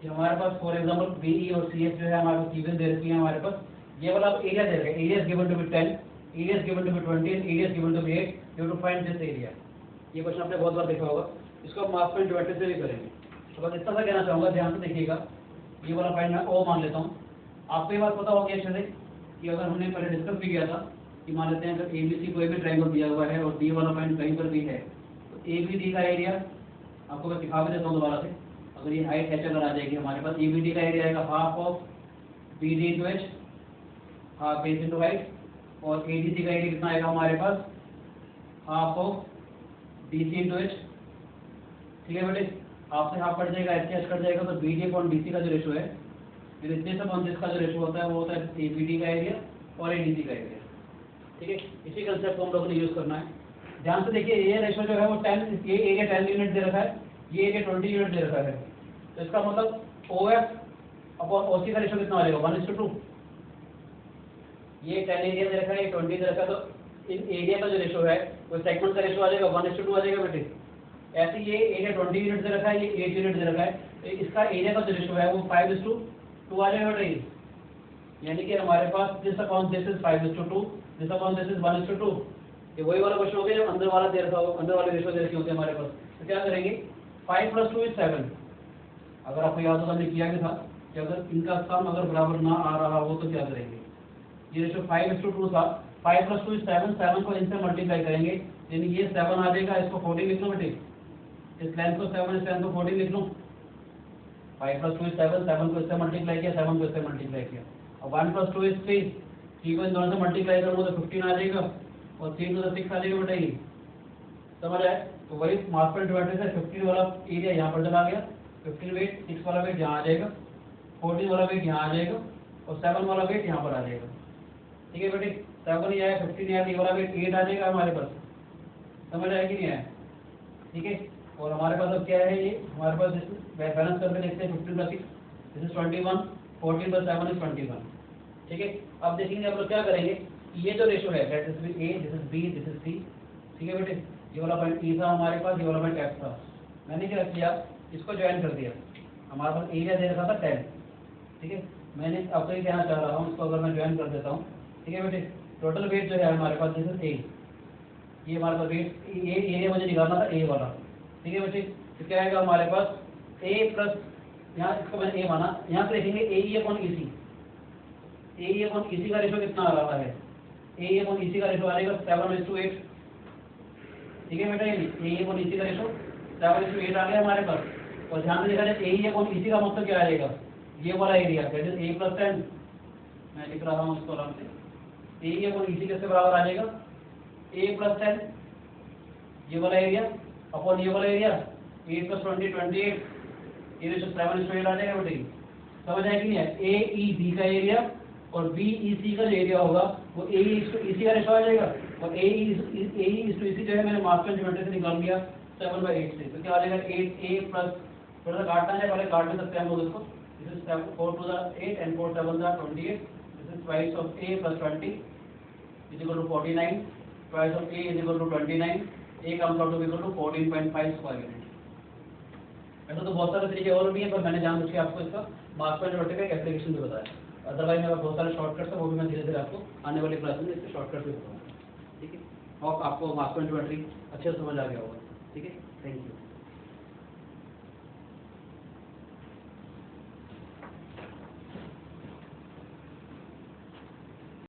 कि हमारे पास फॉर एग्जांपल BE और CS जो है हमारे पास गिवन दे रखी है हमारे पास, ये वाला एरिया दे रखा है, area is given to be 10, area is given to be 20 and area is given to be 8, you to find this area. ये क्वेश्चन आपने बहुत बार देखा होगा, इसको हम मास पॉइंट ज्योमेट्री से भी करेंगे। तो बस इतना सा कहना चाहूँगा, ध्यान से देखिएगा, ये वाला पॉइंट मैं O मान लेता हूँ। आपको ये बात पता होगी अच्छे से कि अगर हमने पहले डिस्कस भी किया था कि मान लेते हैं अगर ABC कोई भी ट्रायंगल दिया हुआ है और D वाला पॉइंट कहीं पर भी है, तो ABD का एरिया आपको मैं दिखा भी देता हूँ दोबारा से। अगर ये हाइट h अगर आ जाएगी हमारे पास, ABD का एरिया आएगा half of BD × H, half base × height, और ADC का एरिया कितना आएगा हमारे पास, हाफ ऑफ BC × H। ठीक है बेटे, हाफ से हाफ कट जाएगा, h से h कट जाएगा, तो BD/DC का जो रेशो है, फिर इतने से जिस का जो रेशो होता है वो होता है ABD का एरिया और ADC का एरिया। ठीक है, इसी कंसेप्ट को हम लोगों ने यूज करना है। ध्यान से देखिए, ये रेशो जो है वो 10, ये एरिया 10 यूनिट दे रखा है, ये एरिया 20 यूनिट दे रखा है, तो इसका मतलब OF/OC का रेशो कितना आ जाएगा, 1:2। ये 10 एरिया दे रखा है, ये 20 दे रखा है, तो इन एरिया का जो रेशो है वो सेगमेंट का रेशो आ जाएगा 1:2 आ जाएगा बेटे। ऐसे ये एरिया 20 यूनिट दे रखा है, ये 8 यूनिट दे रखा है, तो इसका एरिया का जो रेशो है वो 5:2 आ जाएगा बेटे। यानी कि हमारे पास this upon this is 5:2, this upon this is 1:2। ये वही वाला क्वेश्चन हो गया जो अंदर वाला दे रखा हो, अंदर वाले रेशो दे रखे होते हैं हमारे पास। तो क्या करेंगे 5 + 2 = 7। अगर आपको याद हो तो हमने किया भी था कि अगर इनका सम अगर बराबर ना आ रहा हो तो क्या करेंगे। ये रेशो 5:2 था, 5 + 2 = 7, 7 को इनसे मल्टीप्लाई करेंगे यानी ये 7 आ जाएगा, इसको 14 लिख लो बेटे, इस लेंथ को 7, इस लेंथ को 14 लिख लो। 5 + 2 = 7, 7 को इससे मल्टीप्लाई किया, 7 को इससे मल्टीप्लाई किया, और 1 + 2 = 3, 3 को इन दोनों से मल्टीप्लाई करूँगा तो 15 आ जाएगा, और 3 to the 6 आ जाएगा बेटा। ये समझ आए? तो वही मास पर डिवाइडेड से 15 वाला एरिया यहाँ पर चला गया, 15 वेट, 6 वाला वेट यहाँ आ जाएगा, 14 वाला वेट यहाँ आ जाएगा, और 7 वाला वेट यहाँ पर आ जाएगा। ठीक है बेटे, 7 नहीं आया, 15 नहीं आया, ये वाला वेट 8 आ जाएगा हमारे पास। समझ आया कि नहीं आया? ठीक है, और हमारे पास अब क्या है, ये हमारे पास बैलेंस करके देखते हैं। 15 + 6 दिस इज 21, 14 + 7 इज 21। ठीक है, अब देखेंगे आप लोग क्या करेंगे, ये जो रेशो है that is A, this is B, this is C. ठीक है बेटे, ये वाला पॉइंट ई था हमारे पास, ये वाला पॉइंट एफ था। मैंने क्या किया, इसको ज्वाइन कर दिया। हमारे पास एरिया दे रखा था 10। ठीक है, मैंने आपको ये कहना चाह रहा हूँ, इसको अगर मैं ज्वाइन कर देता हूँ। ठीक है बेटे, टोटल वेट जो है हमारे पास दिस इज ए, ये हमारे पास वेट, ये एरिया मुझे निकालना था ए वाला। ठीक है बेटे, तो क्या आएगा हमारे पास ए प्लस, यहाँ इसको मैंने ए माना, यहाँ से देखेंगे AE/EC, AE/EC का रेशो कितना आ रहा है, AE/EC का रेशो आ जाएगा 7:8। ठीक है बेटा, ये AE/EC का रेशो 7:8 आ गया हमारे पास। और ध्यान से देखा जाए AE/EC का मतलब क्या आ जाएगा, ये वाला एरिया दैट इज A + 10, मैं लिख रहा हूँ इसको आराम से। AE/EC किसके बराबर आ जाएगा, A + 10, ये वाला एरिया अपॉन ये वाला एरिया, 8 + 20 28, ये रेशो 7:8 आ जाएगा बेटे। समझ आया कि नहीं है? AEB का एरिया और BEC का जो एरिया होगा वो AE/EC का रेशो आ जाएगा, और AE/EC जो है मैंने मास पर ज्योमेट्री से निकाल लिया 7/8 से। तो क्या आ जाएगा 8A प्लस, थोड़ा सा काटना है, पहले काट सकते हैं हम लोग इसको। This is 4 to the 8 and 4 7 are 28, this is twice of A plus 20 is equal to 49, twice of A is equal to 29, A comes out to be equal to 14.5 square unit. ऐसा तो बहुत सारे तरीके और भी हैं, पर मैंने जानबूझ के आपको इसका मास पर ज्योमेट्री का एप्लीकेशन भी बताया। अदरवाइज मेरे पास बहुत सारे शॉर्टकट्स हैं, वो भी मैं धीरे धीरे आपको आने वाली क्लास में इसके शॉर्टकट भी बताऊंगा। ठीक है, और आपको मास पर ज्योमेट्री अच्छे से समझ आ गया होगा। ठीक है, थैंक यू।